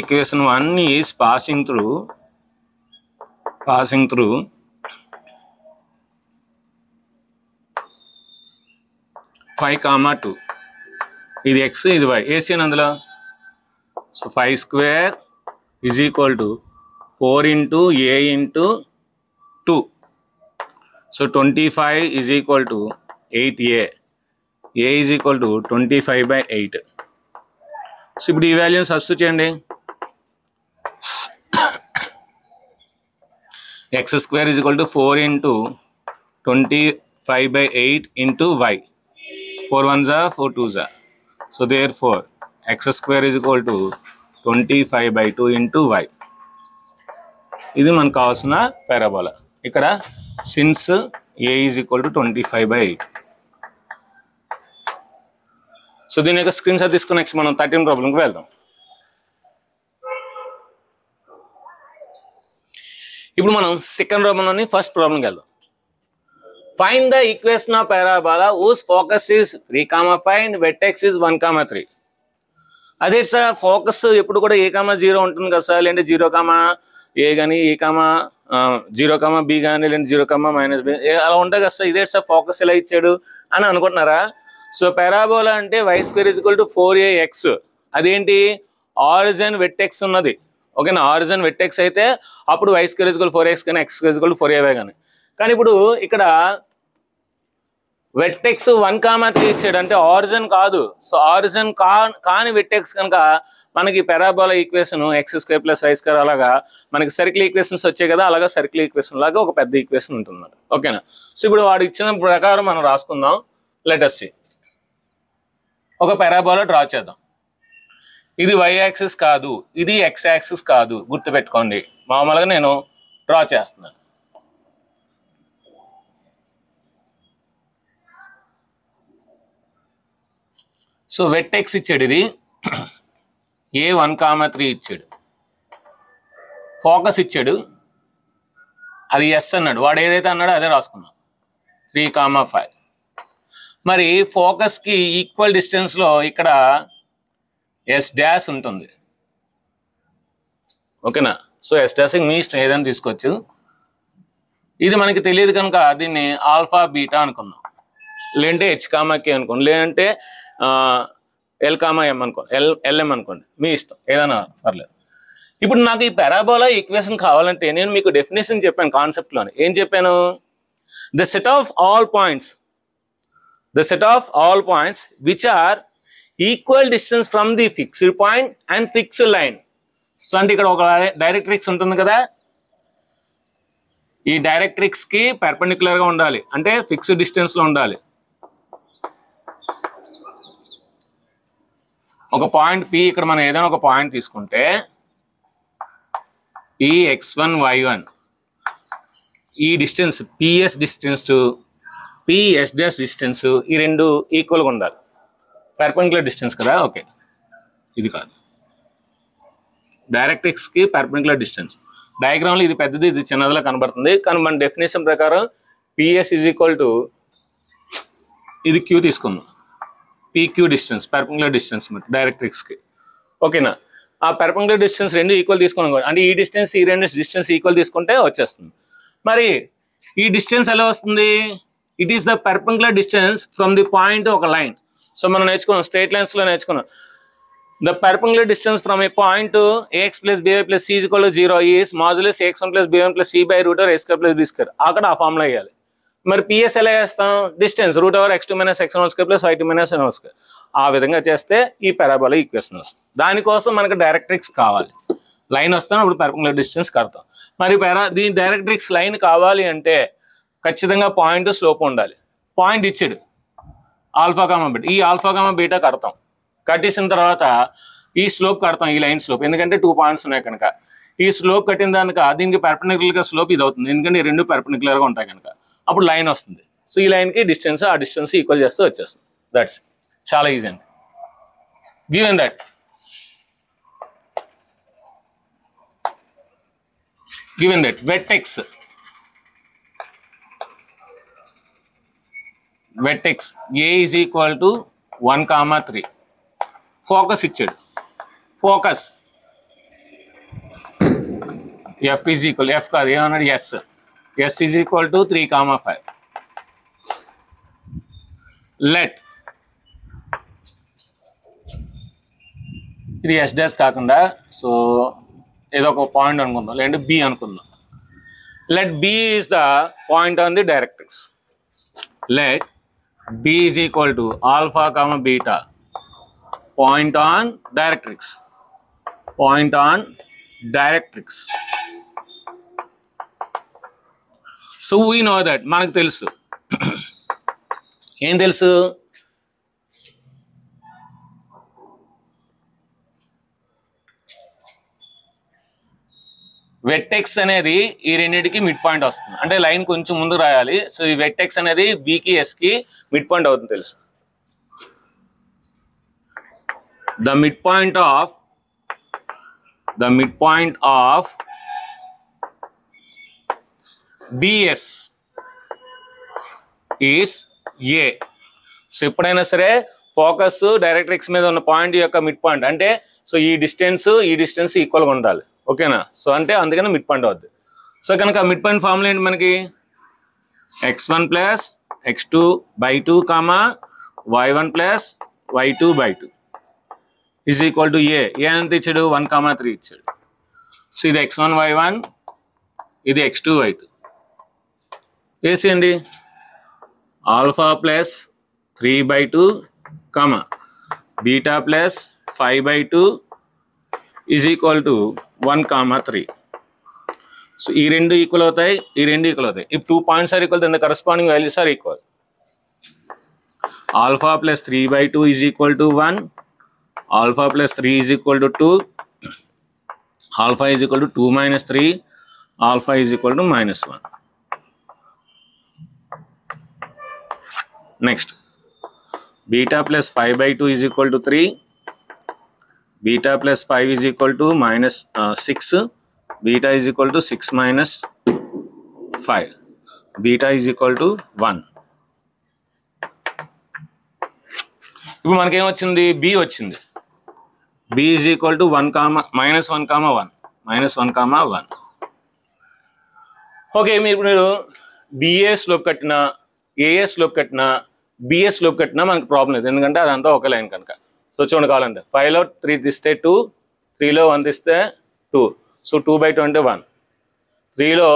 Equation 1 is passing through 5, 2. ఇది x, ఇది y. ఏసీ అని అందులో. So 5² is equal to 4 into a into 2. So 25 is equal to 8a. a is equal to 25/8. So ఇప్పుడు ఈ వాల్యూని substitute చేయండి. x² is equal to 4 into 25/8 into y. 4 1s are 4 2s are. So therefore x² is equal to 25/2 into y. ఇది మనకు కావాల్సిన parabola. ఇక్కడ since a is equal to 25/8. So దీని యొక్క స్క్రీన్ షాట్ తీసుకుని నెక్స్ట్ మనం 13 ప్రాబ్లంకి వెళ్దాం. ఇప్పుడు మనం సెకండ్ ప్రాబ్లంలోని ఫస్ట్ ప్రాబ్లంకి వెళ్దాం. Find the equation of parabola whose focus is 3, 5 and vertex is 1, 3. అదే సార్ ఫోకస్ ఎప్పుడు కూడా a, 0 ఉంటుంది కదా సార్, లేదంటే 0, a కానీ a, 0, b కానీ లేదంటే 0, -b అలా ఉంటుంది కదా సార్. ఇదే సార్ ఫోకస్ ఎలా ఇచ్చాడు అని అనుకుంటున్నారా? సో పారాబోలా అంటే y² is equal to 4ax. అదేంటి, ఆరిజిన్ వెట్టెక్స్ ఉన్నది. ఓకేనా, ఆరిజిన్ వెట్టెక్స్ అయితే అప్పుడు y² is equal to 4x కానీ x² is equal to 4ay కానీ. కానీ ఇప్పుడు ఇక్కడ వెట్టెక్స్ 1, 3 ఇచ్చాడు అంటే ఆరిజిన్ కాదు. సో ఆరిజిన్ కాని వెట్టెక్స్ కనుక మనకి పారాబోలా ఈక్వేషన్ x² + y² అలాగా మనకి సర్కిల్ ఈక్వేషన్స్ వచ్చాయి కదా, అలాగా సర్కిల్ ఈక్వేషన్ లాగా ఒక పెద్ద ఈక్వేషన్ ఉంటుంది. ఓకేనా, సో ఇప్పుడు వాడు ఇచ్చిన ప్రకారం మనం రాసుకుందాం. లెట్ us see. ఒక పారాబోలా డ్రా చేద్దాం. ఇది y యాక్సిస్ కాదు, ఇది x యాక్సిస్ కాదు, గుర్తుపెట్టుకోండి. మామూలుగా నేను డ్రా చేస్తున్నాను. సో వెట్టెక్స్ ఇచ్చాడు, ఇది a 1, 3 ఇచ్చాడు. ఫోకస్ ఇచ్చాడు, అది ఎస్ అన్నాడు. వాడు ఏదైతే అన్నాడో అదే రాసుకున్నాం, 3, 5. మరి ఫోకస్కి ఈక్వల్ డిస్టెన్స్లో ఇక్కడ S' ఉంటుంది. ఓకేనా, సో S' మీ ఇష్టం ఏదైనా తీసుకోవచ్చు. ఇది మనకి తెలియదు కనుక దీన్ని ఆల్ఫా బీటా అనుకున్నాం, లేదంటే H, K అనుకోండి, లేదంటే L, M అనుకోండి, LM అనుకోండి, మీ ఇష్టం ఏదైనా పర్లేదు. ఇప్పుడు నాకు ఈ పారాబోలా ఈక్వేషన్ కావాలంటే నేను మీకు డెఫినేషన్ చెప్పాను కాన్సెప్ట్లోనే. ఏం చెప్పాను? The set of all points which are equal distance from the fixed point and fixed line. So అంటే ఇక్కడ ఒక డైరెక్ట్రిక్స్ ఉంటుంది కదా, ఈ డైరెక్ట్రిక్స్ కి పర్పెండిక్యులర్ గా ఉండాలి, అంటే ఫిక్స్డ్ డిస్టెన్స్ లో ఉండాలి. ఒక పాయింట్ P ఇక్కడ మనం ఏదైనా ఒక పాయింట్ తీసుకుంటే Px1 y1 ఈ distance PS distance to PS distance ఈ రెండు ఈక్వల్గా ఉండాలి. పర్పెండిక్యులర్ డిస్టెన్స్ కదా, ఓకే. ఇది కాదు, డైరెక్ట్రిక్స్ కి పర్పెండిక్యులర్ డిస్టెన్స్. డయాగ్రామ్లో ఇది పెద్దది, ఇది చిన్నదిలా కనబడుతుంది, కానీ మన డెఫినేషన్ ప్రకారం PS ఈజ్ ఈక్వల్ టు ఇది Q తీసుకుందాం, PQ distance, perpendicular distance directrix కి, ఓకేనా. ఆ పర్పెండిక్యులర్ డిస్టెన్స్ రెండు ఈక్వల్ తీసుకున్నాం, అంటే ఈ డిస్టెన్స్ ఈ రెండు డిస్టెన్స్ ఈక్వల్ తీసుకుంటే వచ్చేస్తుంది. మరి ఈ డిస్టెన్స్ ఎలా వస్తుంది? It is the perpendicular distance from the point ఒక లైన్. సో మనం నేర్చుకున్నాం, స్ట్రైట్ లైన్స్ లో నేర్చుకున్నాం. The perpendicular distance from a point to ax plus by plus c is equal to 0 is modulus x1 plus b1 plus c by root over a square plus b square. అక్కడ ఆ formula వేయాలి. మరి PS ఎలా చేస్తాం? Distance root over x2 minus x1 whole square plus y2 minus n whole square. ఆ విధంగా చేస్తే ఈ పారాబోలా ఈక్వేషన్ వస్తుంది. దానికోసం మనకు డైరెక్ట్రిక్స్ కావాలి. లైన్ వస్తాం, అప్పుడు పర్పెండిక్యులర్ డిస్టెన్స్ కడతాం. మరి దీని డైరెక్ట్రిక్స్ లైన్ కావాలి అంటే ఖచ్చితంగా పాయింట్ స్లోప్ ఉండాలి. పాయింట్ ఇచ్చాడు ఆల్ఫా కామా బీటా, ఈ ఆల్ఫా కామా బీటా కడతాం. కట్టేసిన తర్వాత ఈ స్లోప్ కడతాం, ఈ లైన్ స్లోప్, ఎందుకంటే 2 పాయింట్స్ ఉన్నాయి కనుక. ఈ స్లోప్ కట్టిన దానిక దీనికి పర్పెండిక్యులర్ గా స్లోప్ ఇది అవుతుంది, ఎందుకంటే ఈ రెండు పర్పెండిక్యులర్ గా ఉంటాయి కనుక. అప్పుడు లైన్ వస్తుంది. సో ఈ లైన్ కి డిస్టెన్స్, ఆ డిస్టెన్స్ ఈక్వల్ చేస్తూ వచ్చేస్తుంది. దట్స్ చాలా ఈజీ అండి. Given that వెట్టెక్స్ A is equal to 1, 3. Focus ఇచ్చాడు, focus F is equal, F కాదు ఏమన్నాడు, S is equal to 3, 5. Let ఇది S డాష్ కాకుండా సో ఏదో ఒక పాయింట్ అనుకుందాం, లేదంటే B అనుకుందాం. Let B is the point on the directrix. Let B is equal to alpha, beta. Point on directrix. So we know that మనకు తెలుసు. ఏం తెలుసు? వెట్టెక్స్ అనేది ఈ రెండింటికి మిడ్ పాయింట్ వస్తుంది, అంటే లైన్ కొంచెం ముందు రాయాలి. సో ఈ వెట్టెక్స్ అనేది బికి ఎస్కి మిడ్ పాయింట్ అవుతుంది తెలుసు. The midpoint of BS is A. So ఎప్పుడైనా సరే ఫోకస్ డైరెక్ట్రిక్స్ మీద ఉన్న పాయింట్ యొక్క మిడ్ పాయింట్ అంటే సో ఈ డిస్టెన్స్ ఈక్వల్గా ఉండాలి, ఓకేనా. సో అంటే అందుకని మిడ్ పాయింట్ అవుద్ది. సో కనుక మిడ్ పాయింట్ ఫార్ములా ఏంటి మనకి? x1 plus x2 by 2 comma y1 plus y2 by 2 is equal to A ఎంత ఇచ్చాడు? 1, 3 ఇచ్చాడు. సో ఇది x1 y1, ఇది x2 y2 వేసేయండి. Alpha plus 3/2 comma beta plus 5/2 is equal to 1, 3. So ఈ రెండు ఈక్వల్ అవుతాయి, ఈ రెండు ఈక్వల్ అవుతాయి. If 2 points are equal then the corresponding values are equal. Alpha plus 3/2 is equal to 1, alpha plus 3 is equal to 2, alpha is equal to 2 minus 3, alpha is equal to minus 1. Next, beta plus 5/2 is equal to 3, beta plus 5 is equal to minus 6, beta is equal to 6 minus 5, beta is equal to 1. ఇప్పుడు మనకేం వచ్చింది? B వచ్చింది. B is equal to 1, minus 1, 1. Okay, మీరు BA slope కట్టినా AA slope కట్టినా BS slope కట్టినా మనకు problem లేదు, ఎందుకంటే అదంతా ఒక లైన్ కనుక. సో చూడండి, కావాలంటే 5లో 3 తీస్తే 2, 3లో 1 తీస్తే 2, సో 2/2 అంటే 1. 3లో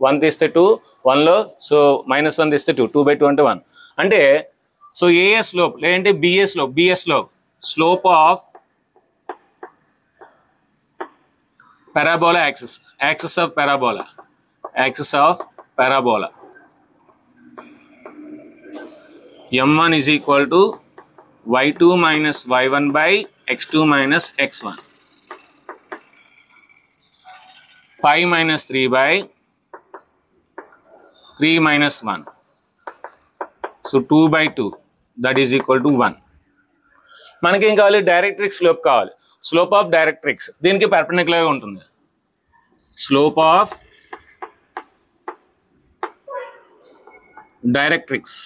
1 తీస్తే 2, 1లో సో మైనస్ 1 తీస్తే 2, 2/2 అంటే 1. అంటే సో AA స్లోప్ లేదంటే BS slope of parabola axis of parabola axis of parabola. m1 is equal to y2 minus y1 by x2 minus x1. 5 minus 3 by 3 minus 1. So 2 by 2, that is equal to 1. మనకి ఏం కావాలి? Directrix slope కావాలి. Slope of directrix దీనికి perpendicular గా ఉంటుంది. Slope of directrix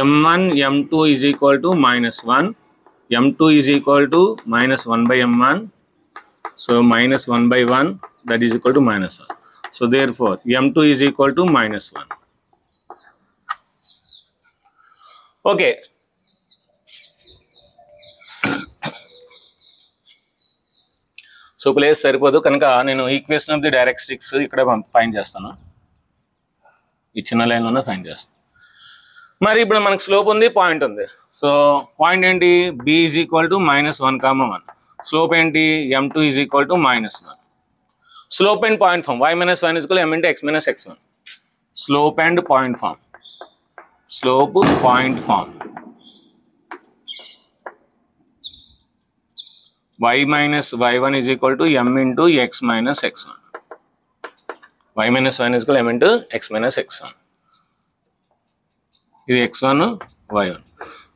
m1 m2 is equal to minus 1, m2 is equal to minus 1 by m1, so minus 1 by 1, that is equal to minus 1. So therefore m2 is equal to minus 1. Okay, so place సరిపోదు కనుక నేను equation of the directrix ఇక్కడ find చేస్తాను. ఇచ్చిన లైన్లోనే find చేస్తాను. మరి ఇప్పుడు మనకు స్లోప్ ఉంది, పాయింట్ ఉంది. సో పాయింట్ ఏంటి? b is equal to minus 1,1. Slope ఏంటి? m2 is equal to minus 1. Slope and point form y minus 1 is equal m into x minus x1. Slope and point form. Slope point form y minus y1 is equal to m into x minus x1. y minus 1 is equal to m into x minus x1. ఇది x1 y1.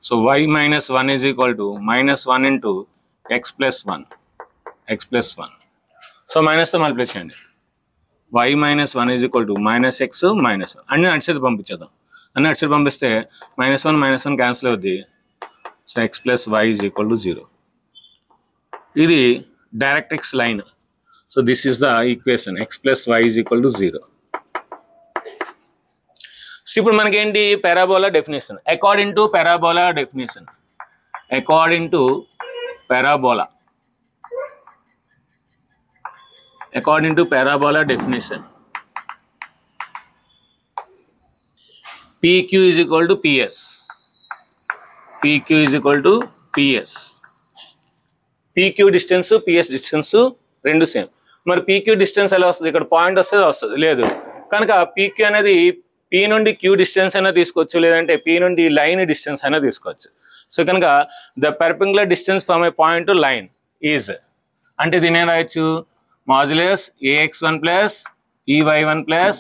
So y minus 1 is equal to minus 1 into x plus 1. x plus 1. So మైనస్తో multiply చేయండి. y minus 1 is equal to minus x minus 1. అన్ని అటు side పంపించేద్దాం. అన్ని అటు side పంపిస్తే minus 1 cancel అవుద్ది. So x plus y is equal to 0. ఇది directrix line. So this is the equation x plus y is equal to 0. ఇప్పుడు మనకేంటి? Parabola definition. According to parabola definition, according to parabola, according to parabola definition, PQ is equal to PS. PQ is equal to PS. PQ distance, PS distance రెండు same. మరి PQ distance ఎలా వస్తుంది? ఇక్కడ point వస్తుంది, వస్తుంది లేదు. కనుక PQ అనేది P నుండి Q డిస్టెన్స్ అయినా తీసుకోవచ్చు, లేదంటే P నుండి లైన్ డిస్టెన్స్ అయినా తీసుకోవచ్చు. సో కనుక the perpendicular distance from A point to line is, అంటే దీని ఏం రాయొచ్చు? Modulus AX1 plus EY1 plus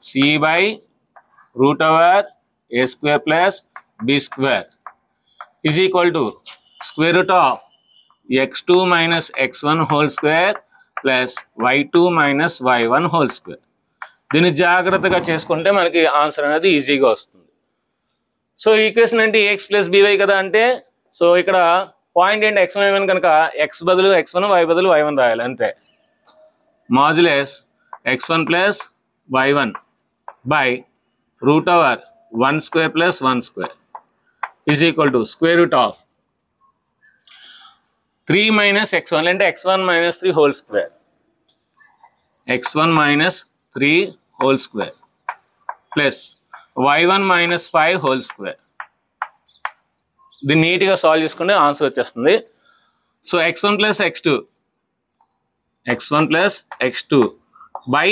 C by root over A square plus B square is equal to square root of x2 minus x1 whole square plus y2 minus y1 whole square. దీన్ని జాగ్రత్తగా చేసుకుంటే మనకి answer అనేది ఈజీగా వస్తుంది. So equation అంటే ax plus by కదా అంటే, సో ఇక్కడ పాయింట్ ఏంటి? x y1 కనుక x బదులు x1, y బదులు y1 రాయాలి అంతే. Modulus x1 plus y1 by root over 1 square plus 1 square is equal to square root of 3 minus x1 అంటే x1 minus 3 whole square, x1 minus 3 whole square plus y1 minus 5 whole square. దీన్ని నీట్గా solve చేసుకుంటే answer వచ్చేస్తుంది. So x1 plus x2, x1 plus x2 by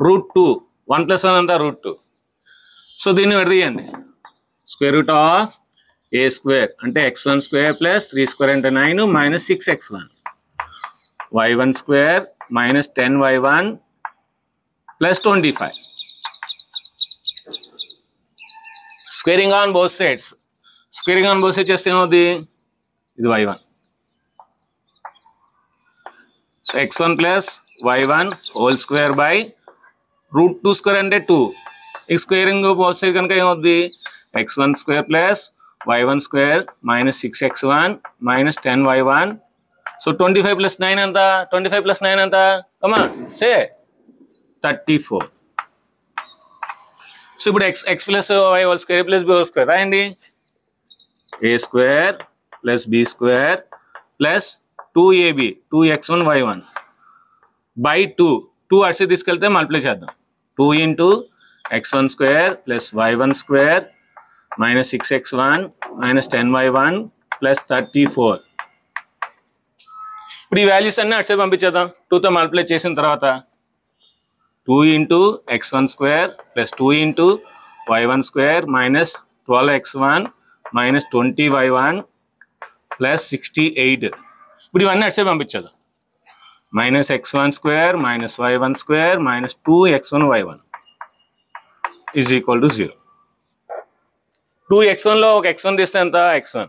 root 2, 1 plus 1 అంతా root 2. సో దీన్ని విడదీయండి. Square root of A square అంటే x1 square plus 3 square అంటే 9 minus 6x1, y1 square minus 10y1 plus 25. Squaring on both sides, squaring on both sides చేస్తే ఏమవుతుంది? ఇది y1. So x1 plus y1 whole square by root 2 square అంటే 2. ఈ squaring both side కనుక ఏమవుతుంది? x1 square plus y1 square minus 6x1 minus 10y1. So 25 plus 9 ఎంత? 25 plus 9 ఎంత? కమా సే 34. So ఇప్పుడు x plus y whole square plus b whole square రాయండి. a square plus b square plus 2ab 2x1 y1 by 2 అడిసి తీసుకెళ్తే multiply చేద్దాం. 2 into x1 square plus y1 square minus 6x1 minus 10y1 plus 34. ఇప్పుడు ఈ values అన్ని అటు side పంపించేద్దాం. 2తో multiply చేసిన తర్వాత 2 into x1 square plus 2 into y1 square minus 12x1 minus 20y1 plus 68. ఇప్పుడు ఇవన్నీ అటు side పంపించేద్దాం. minus x1 square minus y1 square minus 2x1 y1 is equal to 0. 2x1లో ఒక x1 తీస్తే ఎంత? x1.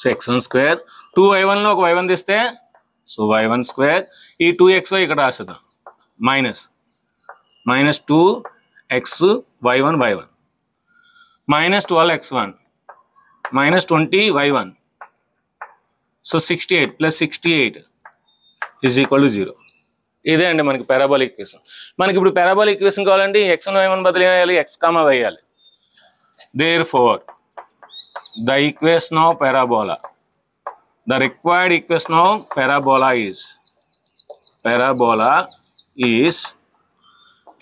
So x1 square. 2y1లో ఒక y1 తీస్తే so y1 square. ఈ 2xy ఇక్కడ రాసేద్దాం. minus 2x y1 minus 12x1 minus 20y1. So 68 plus 68 is equal to 0. ఇదే అండి మనకి పారాబోలిక్ ఈక్వేషన్. మనకి ఇప్పుడు పారాబోలిక్ ఈక్వేషన్ కావాలంటే x1 y1 బదులు వేయాలి, x, y వేయాలి. Therefore, the equation of parabola, the required equation of parabola is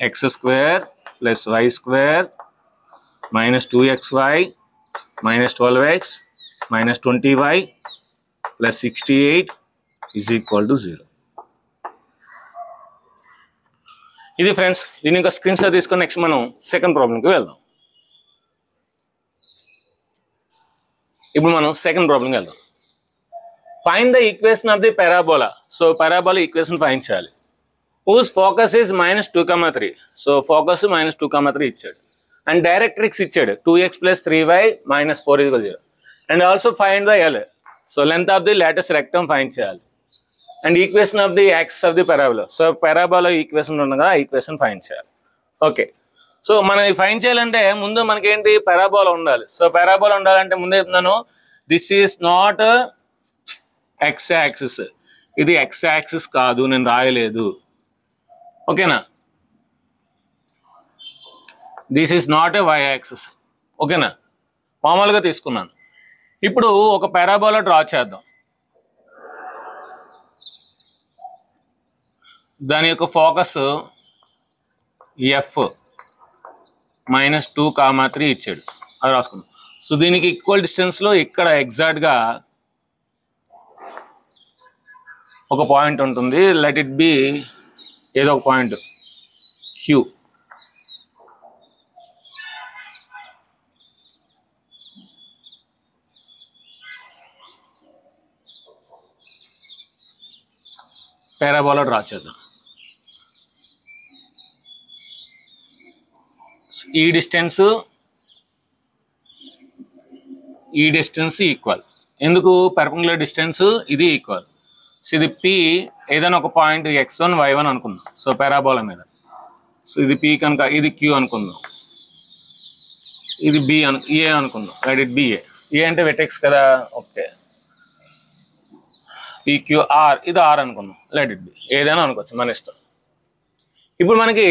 x square plus y square minus 2xy minus 12x minus 20y plus 68 is equal to 0. ఇది friends. దీని ఇంకా screen shot తీసుకొని next మనం second ప్రాబ్లంకి వెళ్దాం. ఇప్పుడు మనం second ప్రాబ్లంకి వెళ్దాం. Find the equation of the parabola. So parabola equation find చేయాలి. whose focus is minus 2,3. So focus minus 2,3 ఇచ్చాడు. అండ్ డైరెక్ట్రిక్స్ ఇచ్చాడు 2x plus 3y minus 4 is equal to 0. And also find the L. So length of the latus rectum find చేయాలి. And equation of the axis of the parabola. So parabola equation ఉండగా equation find చేయాలి. Okay. So మనం find చేయాలంటే ముందు మనకి ఏంటి? Parabola ఉండాలి. So parabola ఉండాలంటే ముందు చెప్తున్నాను, this is not x axis. ఇది ఎక్స్ యాక్సిస్ కాదు, నేను రాయలేదు. ఓకేనా? This is not a y axis. ఓకేనా? మామూలుగా తీసుకున్నాను. ఇప్పుడు ఒక పారాబోలా డ్రా చేద్దాం. దాని యొక్క ఫోకస్ ఎఫ్ minus 2,3 ఇచ్చాడు. అది రాసుకున్నాం. సో దీనికి ఈక్వల్ డిస్టెన్స్లో ఇక్కడ ఎగ్జాక్ట్గా ఒక పాయింట్ ఉంటుంది. లెట్ ఇట్ బి ఏదో ఒక పాయింట్ క్యూ. పారాబోలా డ్రా చేద్దాం. ఈ డిస్టెన్స్ ఈక్వల్. ఎందుకు? పర్పెండిక్యులర్ డిస్టెన్స్ ఇది ఈక్వల్. సో ఇది పి ఏదైనా ఒక పాయింట్ x1 y1 అనుకుందాం. సో పారాబోలా మీద. సో ఇది పి కనుక ఇది క్యూ అనుకుందాం. ఇది బి ఏ అనుకుందాం. లెట్ ఇట్ బి ఏ అంటే వెటెక్స్ కదా. ఓకే. పిక్యూఆర్ ఇది ఆర్ అనుకుందాం. లెట్ ఇట్ బి ఏదైనా అనుకోవచ్చు, మన ఇష్టం. ఇప్పుడు మనకి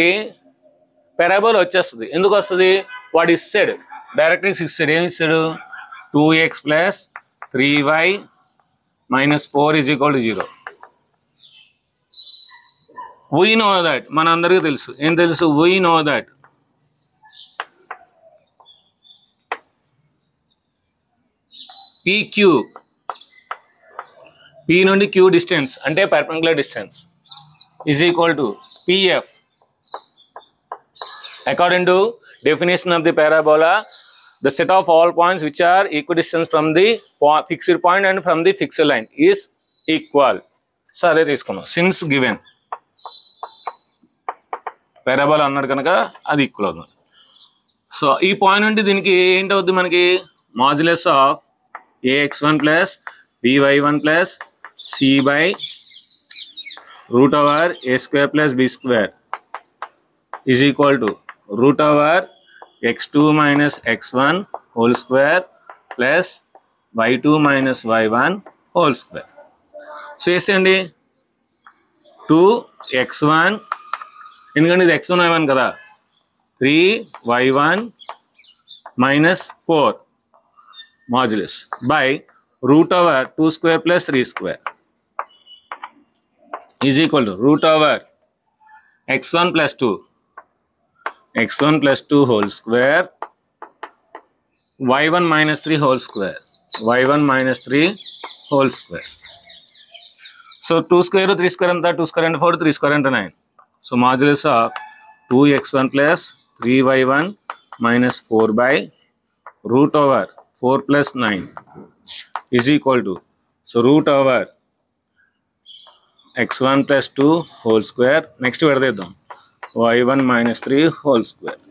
పారాబోలా వచ్చేస్తుంది. ఎందుకు వస్తుంది? వాడు ఇస్తాడు డైరెక్ట్రిక్స్ ఇస్తాడు. ఏమి ఇస్తాడు? 2x plus 3y minus 4 is equal to 0. We know that. మనందరికీ తెలుసు. ఏం తెలుసు? We know that PQ, P నుండి Q డిస్టెన్స్ అంటే perpendicular distance is equal to PF. According to definition of the parabola, the set of all points which are equidistant from the fixed point and from the fixed line is equal. So అదే తీసుకున్నాం. Since given parabola అన్నాడు కనుక అది equal అవుతుంది. So ఈ point నుండి దీనికి ఏంటవుద్ది? మనకి modulus of ax1 plus by1 plus c by root over a square plus b square is equal to root over x2 minus x1 whole square plus y2 minus y1 whole square. So వేసేయండి 2x1 ఎందుకంటే ఇది x1 y1 కదా, 3y1 minus 4 modulus by root over 2 square plus 3 square is equal to root over x1 plus 2 whole square y1 minus 3 whole square so 2 square 3 square ఎంత 2 square అంటే 4 3 square అంటే 9. So modulus of 2x1 plus 3y1 minus 4 by root over 4 plus 9 is equal to, so root over x1 plus 2 whole square, next విడదీద్దాం y1 minus 3 whole square.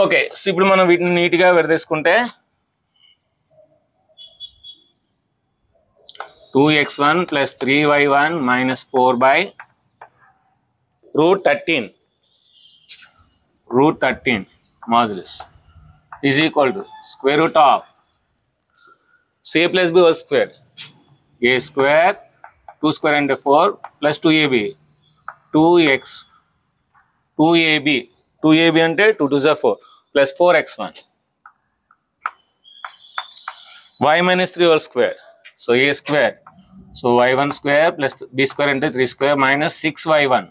Okay, so ఇప్పుడు మనం వీటిని నీట్గా విడదీసుకుంటే 2x1 plus 3y1 minus 4 by root 13 modulus is equal to square root of a plus b whole square, a square 2 square and 4 plus 2ab 2ab అంటే 2 2 4 plus 4x1 y minus 3 whole square, so a square, so y1 square plus b square అంటే 3 square minus 6y1.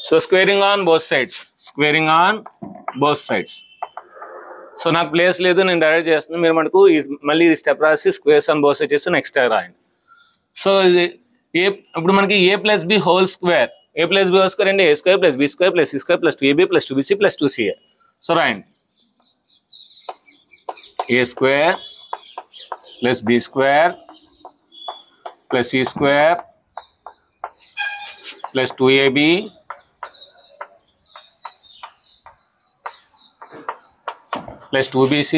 So squaring on both sides, so నాకు place లేదు, నేను direct చేస్తున్నాను. మీరు మనకు మళ్ళీ step రాసి స్క్వేర్స్ ఆన్ బోత్ సైడ్స్ చేసి నెక్స్ట్ రాయండి. సో ఇది ఇప్పుడు మనకి a plus b whole square అంటే a square plus b square plus c square plus 2ab plus 2bc plus 2ca. So రాయండి a square plus b square plus c square plus 2ab plus 2bc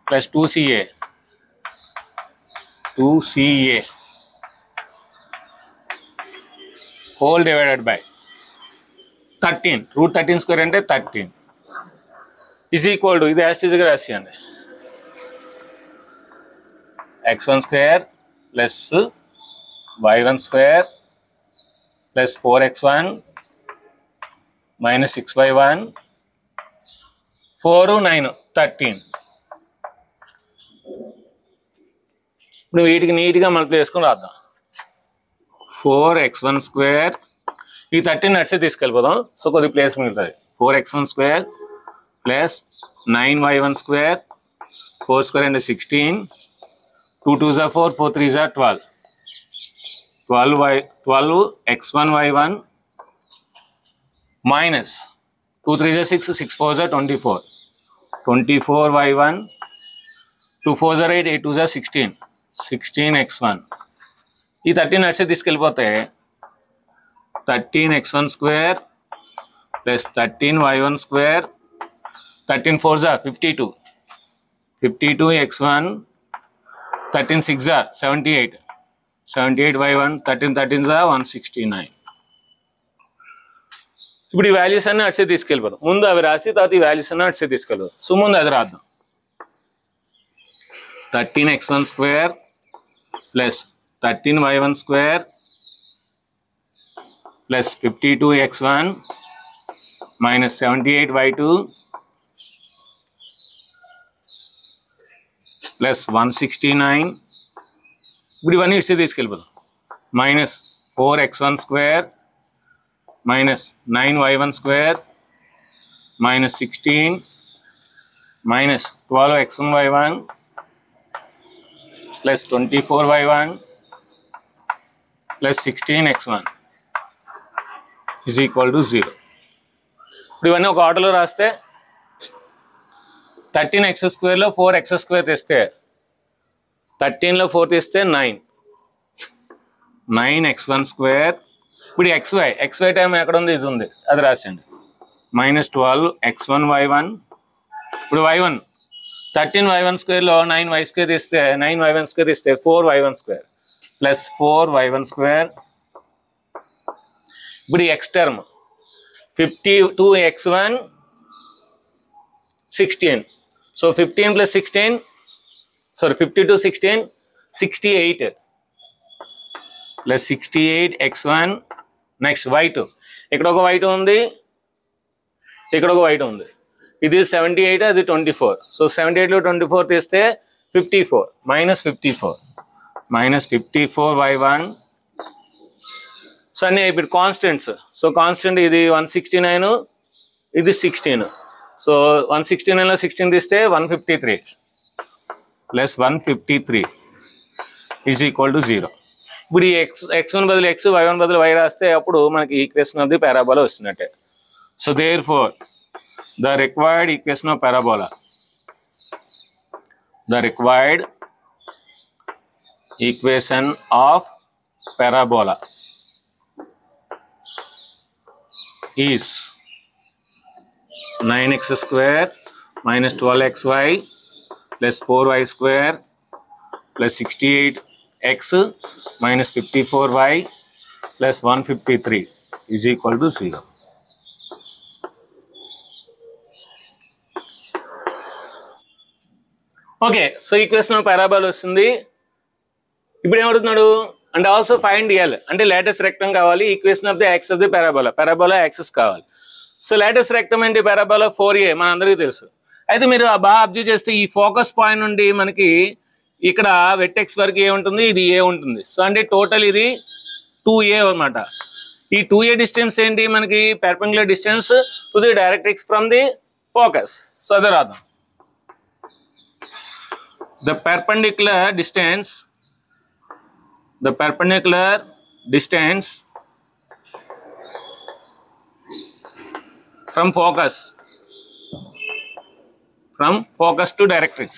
plus 2ca whole divided by 13, root 13 square అంటే 13 is equal to, ఇది as టీజ్గా రాసేయండి, x1 square plus y1 square plus 4x1 minus 6y1 4 9 13. ఇప్పుడు వీటికి నీట్గా multiply చేసుకొని రాద్దాం. 4x1 square, ఈ 13 నడిచే తీసుకెళ్ళిపోదాం. So కొద్ది ప్లేస్ మిగులుతుంది. 4x1 square plus 9y1 square 4 square and 16 2 2s are 4 4 3s are 12 12x1 y1 minus 2 3s are 6 6 4s are 24 24y1 2 4s are 8 8 2s are 16 16x1. ఈ 13 నడిచే తీసుకెళ్ళిపోతే 13x1 square plus 13y1 square 13 4s are 52 52x1 13 6s are 78 78y1 13 13s are 169. ఇప్పుడు ఈ values అన్నీ అడిసే తీసుకెళ్ళిపోదాం. ముందు అవి రాసి తర్వాత ఈ వాల్యూస్ అన్నీ అడిసే తీసుకెళ్ళిపోదాం. సో ముందు అది రాద్దాం. 13x1 square plus 13y1 square plus 52x1 minus 78y2 plus 169. ఇప్పుడు ఇవన్నీ ఇస్తే తీసుకెళ్ళిపోదాం. minus 4x1 square minus 9y1 square minus 16 minus 12x1 y1 plus 24y1 plus 16x1 is equal to 0. ఇప్పుడు ఇవన్నీ ఒక ఆర్డర్లో రాస్తే 13x square లో 4x square తీస్తే 13లో 4 తీస్తే 9x1 square. ఇప్పుడు xy టైం ఎక్కడ ఉంది, ఇది ఉంది, అది రాసండి. minus 12x1 y1. ఇప్పుడు y1 13y1 square లో 9y square తీస్తే 9y1 square తీస్తే 4y1 square plus 4y1 square. ఇప్పుడు ఈ x term 52x1 16. So 15 plus 16 52 16 68 plus 68x1. Next y2, ఇక్కడ ఒక y2 ఉంది, ఇక్కడ ఒక y2 ఉంది. ఇది 78, అది 24. సో 78లో 24 తీస్తే 54 minus 54 y1. సో అన్నీ ఇప్పుడు కాన్స్టెంట్స్. సో కాన్స్టెంట్ ఇది 169, ఇది 16. సో 169లో 16 తీస్తే 153 ప్లస్ 153 ఈజ్ ఈక్వల్ టు 0. ఇప్పుడు ఈ x1 బదులు x, y1 బదులు y రాస్తే అప్పుడు మనకి ఈక్వేషన్ ఆఫ్ ది పారాబోలా వస్తున్నట్టే. So therefore the required equation of parabola, the required equation of parabola is 9x square minus 12xy plus 4y square plus 68x minus 54y plus 153 is equal to 0. Okay, so equation of parabola వస్తుంది. ఇప్పుడు ఏమడుగుతున్నాడు అంటే also find L, అంటే latus rectum కావాలి. Equation of the axis of the parabola, parabola axis కావాలి. So latus rectum ఏంటి? Parabola 4a మన అందరికీ తెలుసు. అయితే మీరు బాగా అబ్జర్వ్ చేస్తే ఈ ఫోకస్ పాయింట్ నుండి మనకి ఇక్కడ వెట్టెక్స్ వరకు ఏ ఉంటుంది, ఇది ఏ ఉంటుంది. సో అంటే టోటల్ ఇది 2a అన్నమాట. ఈ 2a డిస్టెన్స్ ఏంటి మనకి? Perpendicular distance to the directrix from the focus. So అదే రాద్దాం. The perpendicular distance from focus to directrix,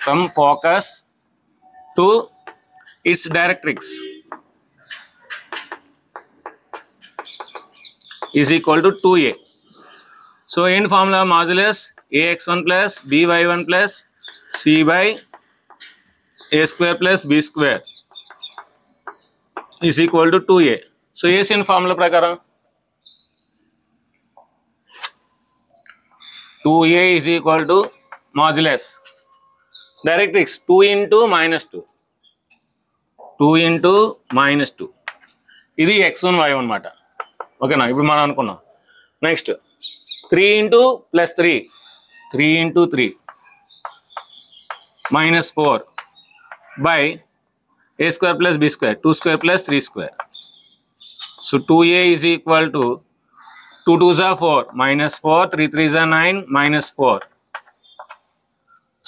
from focus to its directrix is equal to 2a. So in formula modulus ax1 plus by1 plus c by a square plus b square is equal to 2a. So AC in formula prakaram 2a is equal to modulus directrix 2 into minus 2 ఇది x1 y1 అన్నమాట. ఓకేనా? ఇప్పుడు మనం అనుకున్నాం. Next 3 into plus 3 minus 4 by a square plus b square, 2 square plus 3 square. So 2a is equal to 2 2s are 4 minus 4, 3 3s are 9 minus 4.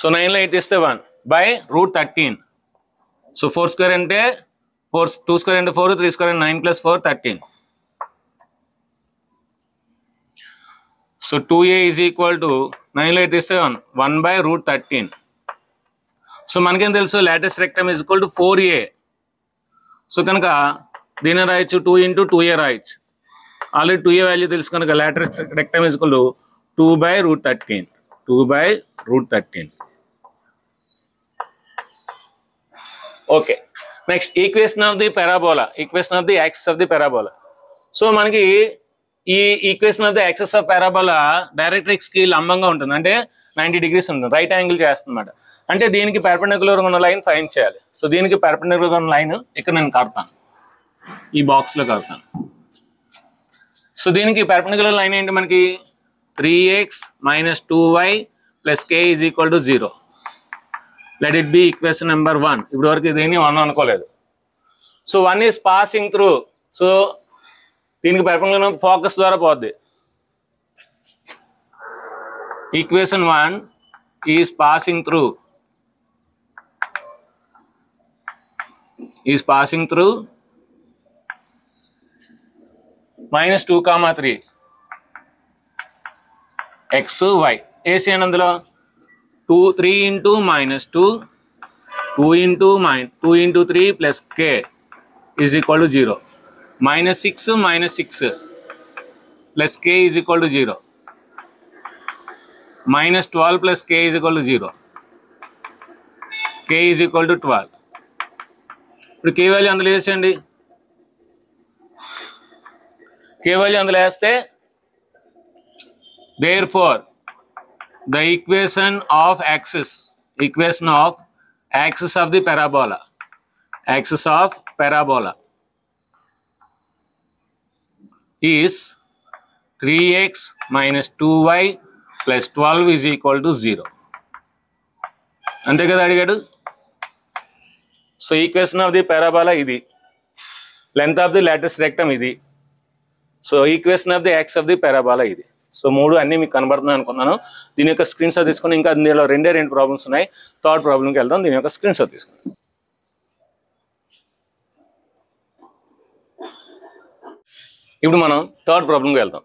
So 9 లో 8 ఇస్తే 1 by root 13. So 4 square అంటే 4, 2 square అంటే 4, 3 square అంటే 9 plus 4 13. So 2a is equal to 9 లో 8 ఇస్తే 1 by root 13. So మనకేం తెలుసు? Latus rectum is equal to 4a. So కనుక దీన్ని రాయొచ్చు 2 into 2a రాయొచ్చు. ఆల్రెడీ 2a వాల్యూ తెలుసు కనుక latus rectum is equal to 2 by root 13. Okay, next equation of the parabola, equation of the axis of the parabola. So మనకి ఈ equation of the axis of parabola directrix కి లంబంగా ఉంటుంది, అంటే 90 degrees ఉంటుంది, right angle చేస్తుందన్నమాట. అంటే దీనికి పెర్పెండిక్యులర్ ఉన్న లైన్ ఫైండ్ చేయాలి. సో దీనికి పెర్పెండిక్యులర్ ఉన్న లైన్ ఇక్కడ నేను కడతాను, ఈ బాక్స్ లో కడతాను. సో దీనికి పెర్పెండిక్యులర్ లైన్ ఏంటి మనకి? 3x minus 2y plus k is equal to 0. Let it be equation number 1. ఇప్పుడు వరకు దీన్ని 1 అనుకోలేదు. So 1 is passing through. So దీనికి పెర్పెండిక్యులర్ ఫోకస్ ద్వారా పోద్ది. Equation 1 is passing through minus 2, 3 x y. AC అని అందులో 3 into minus 2 into 3 plus k is equal to 0. minus 6 plus k is equal to 0. minus 12 plus k is equal to 0. k is equal to 12. ఇప్పుడు k value అందులో వేసేయండి. k value అందులో వేస్తే therefore the equation of axis of the parabola is 3x minus 2y plus 12 is equal to 0. అంతే కదా అడిగాడు. So equation of the parabola ఇది, length of the latus rectum ఇది. So equation of the axis of the parabola ఇది. So 3 అన్ని మీకు కనబడుతున్నాయి అనుకున్నాను. దీని యొక్క స్క్రీన్ షాట్ తీసుకుని ఇంకా దీనిలో 2 ప్రాబ్లమ్స్ ఉన్నాయి. థర్డ్ ప్రాబ్లంకి వెళ్దాం. దీని యొక్క స్క్రీన్ షాట్ తీసుకుని ఇప్పుడు మనం థర్డ్ ప్రాబ్లంకి వెళ్దాం.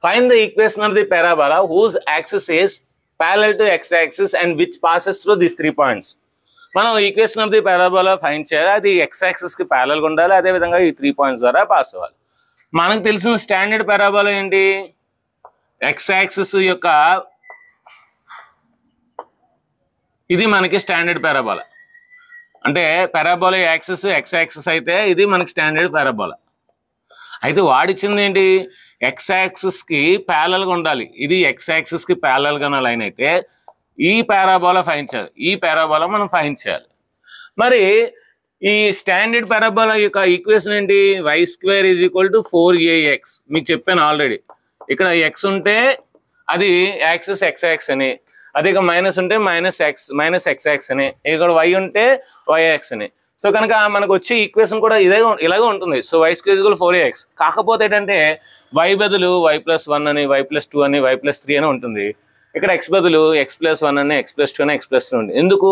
Find the equation of the parabola whose axis is parallel to x-axis and which passes through these 3 points. మనం equation of the parabola find చేయాలి. అది x-axis కి ప్యారలల్ గా ఉండాలి. అదేవిధంగా ఈ 3 పాయింట్స్ ద్వారా పాస్ అవ్వాలి. మనకు తెలిసిన స్టాండర్డ్ పారాబోలా ఏంటి? x-axis యొక్క ఇది మనకి స్టాండర్డ్ పారాబోలా. అంటే పారాబోలా యాక్సిస్ x-axis అయితే ఇది మనకి స్టాండర్డ్ పారాబోలా. అయితే వాడిచ్చింది ఏంటి? x-axis కి ప్యారలల్ గా ఉండాలి. ఇది x-axis కి ప్యారలల్ గా లైన్ అయితే ఈ పారాబోలా ఫైండ్ చేయాలి. ఈ పారాబోలా మనం ఫైండ్ చేయాలి. మరి ఈ స్టాండర్డ్ పారాబోలా యొక్క ఈక్వేషన్ ఏంటి? y² = 4ax. మీకు చెప్పాను ఆల్రెడీ. ఇక్కడ x ఉంటే అది యాక్సిస్ x-axis అని, అదే ఇక మైనస్ ఉంటే మైనస్ x-axis అని, ఇక్కడ y ఉంటే y-axis అని. సో కనుక మనకు వచ్చే ఈక్వేషన్ కూడా ఇలాగే ఉంటుంది. So y² = 4ax. కాకపోతే ఏంటంటే y బదులు y+1 అని, y+2 అని, y+3 అని ఉంటుంది. ఇక్కడ x బదులు x+1 అని, x+2 అని, x+3 ఉంటుంది. ఎందుకు?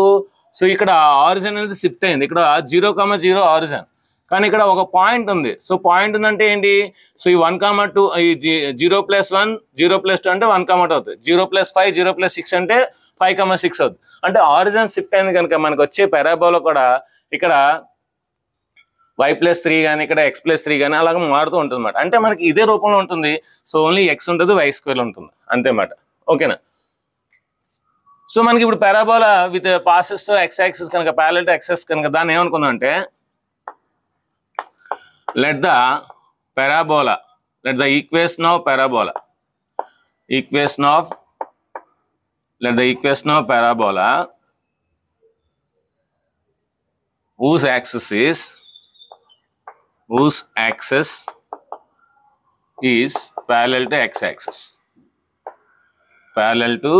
సో ఇక్కడ ఆరిజిన్ అనేది షిఫ్ట్ అయింది. ఇక్కడ 0,0 ఆరిజిన్, కానీ ఇక్కడ ఒక పాయింట్ ఉంది. సో పాయింట్ ఉందంటే ఏంటి? సో ఈ 1,2 ఈ 0+1 0+2 అంటే 1,2 అవుతుంది. 0+5 0+6 అంటే 5,6 అవుతుంది. అంటే ఆరిజిన్ షిఫ్ట్ అయింది కనుక మనకు వచ్చే పారాబోలా కూడా ఇక్కడ y+3 కానీ, ఇక్కడ x+3 కానీ అలాగే మారుతూ ఉంటుంది అన్నమాట. అంటే మనకి ఇదే రూపంలో ఉంటుంది. సో ఓన్లీ x ఉంటుంది, y² ఉంటుంది అంతేమాట. ఓకేనా? సో మనకి ఇప్పుడు పారాబోలా విత్ పాసెస్ x-axis కనుక ప్యారలల్ టు x-axis కనుక దాన్ని ఏమనుకుందాం అంటే let the equation of parabola whose axis is parallel to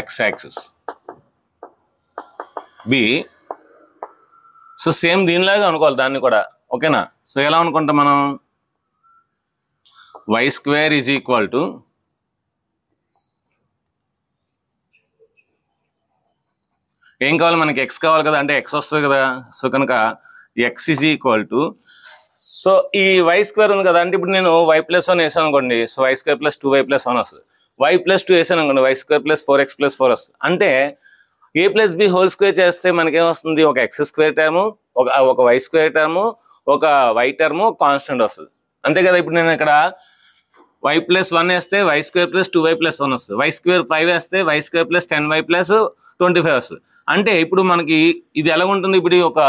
x-axis. B. So same దీనిలాగా అనుకోవాలి దాన్ని కూడా. ఓకేనా? సో ఎలా అనుకుంటాం మనం? y² = ఏం కావాలి మనకి? x కావాలి కదా, అంటే x వస్తుంది కదా. సో కనుక x = సో ఈ y² ఉంది కదా, అంటే ఇప్పుడు నేను y+1 వేసాను అనుకోండి. సో y² + 2y+1 వస్తుంది. y+2 వేసాను అనుకోండి, y² + 4x + 4 వస్తుంది. అంటే a + b హోల్ స్క్వేర్ చేస్తే మనకేమొస్తుంది? ఒక x² టర్ము, ఒక y² టర్ము, ఒక y టర్ము, కాన్స్టెంట్ వస్తుంది. అంతే కదా. ఇప్పుడు నేను ఇక్కడ y+1 వేస్తే y² + 2y+1 వస్తుంది. y² 5 వేస్తే y² + 10y + 25 వస్తుంది. అంటే ఇప్పుడు మనకి ఇది ఎలా ఉంటుంది? ఇప్పుడు ఒక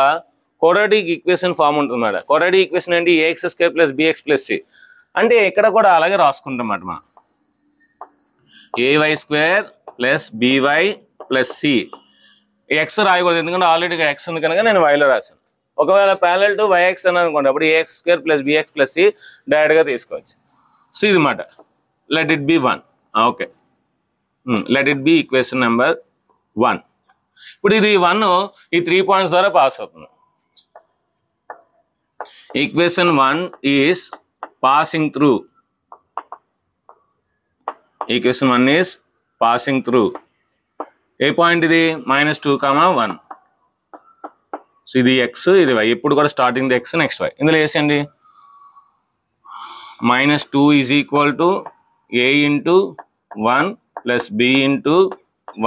క్వాడ్రాటిక్ ఈక్వేషన్ ఫామ్ ఉంటుంది అన్నమాట. క్వాడ్రాటిక్ ఈక్వేషన్ ఏంటి? ax² + bx + c. అంటే ఇక్కడ కూడా అలాగే రాసుకుంటాం అన్నమాట. మనం ay² + by + c. x రాయకూడదు, ఎందుకంటే ఆల్రెడీ ఇక్కడ x ఉంది కనుక నేను yలో రాశాను. ఒకవేళ ప్యారలల్ టు yx అని అనుకోండి, అప్పుడు ax² + bx + c డైరెక్ట్గా తీసుకోవచ్చు. సో ఇది మాట. Let it B 1. Okay, let it B equation number 1. ఇప్పుడు ఇది 1 ఈ 3 పాయింట్స్ ద్వారా పాస్ అవుతుంది. Equation 1 is passing through. Equation 1 is passing through. A point ఇది? -2, 1. సో ఇది x, ఇది y. ఇప్పుడు కూడా స్టార్టింగ్ x, నెక్స్ట్ y. ఇందులో వేసేయండి. -2 = a × 1 + b ×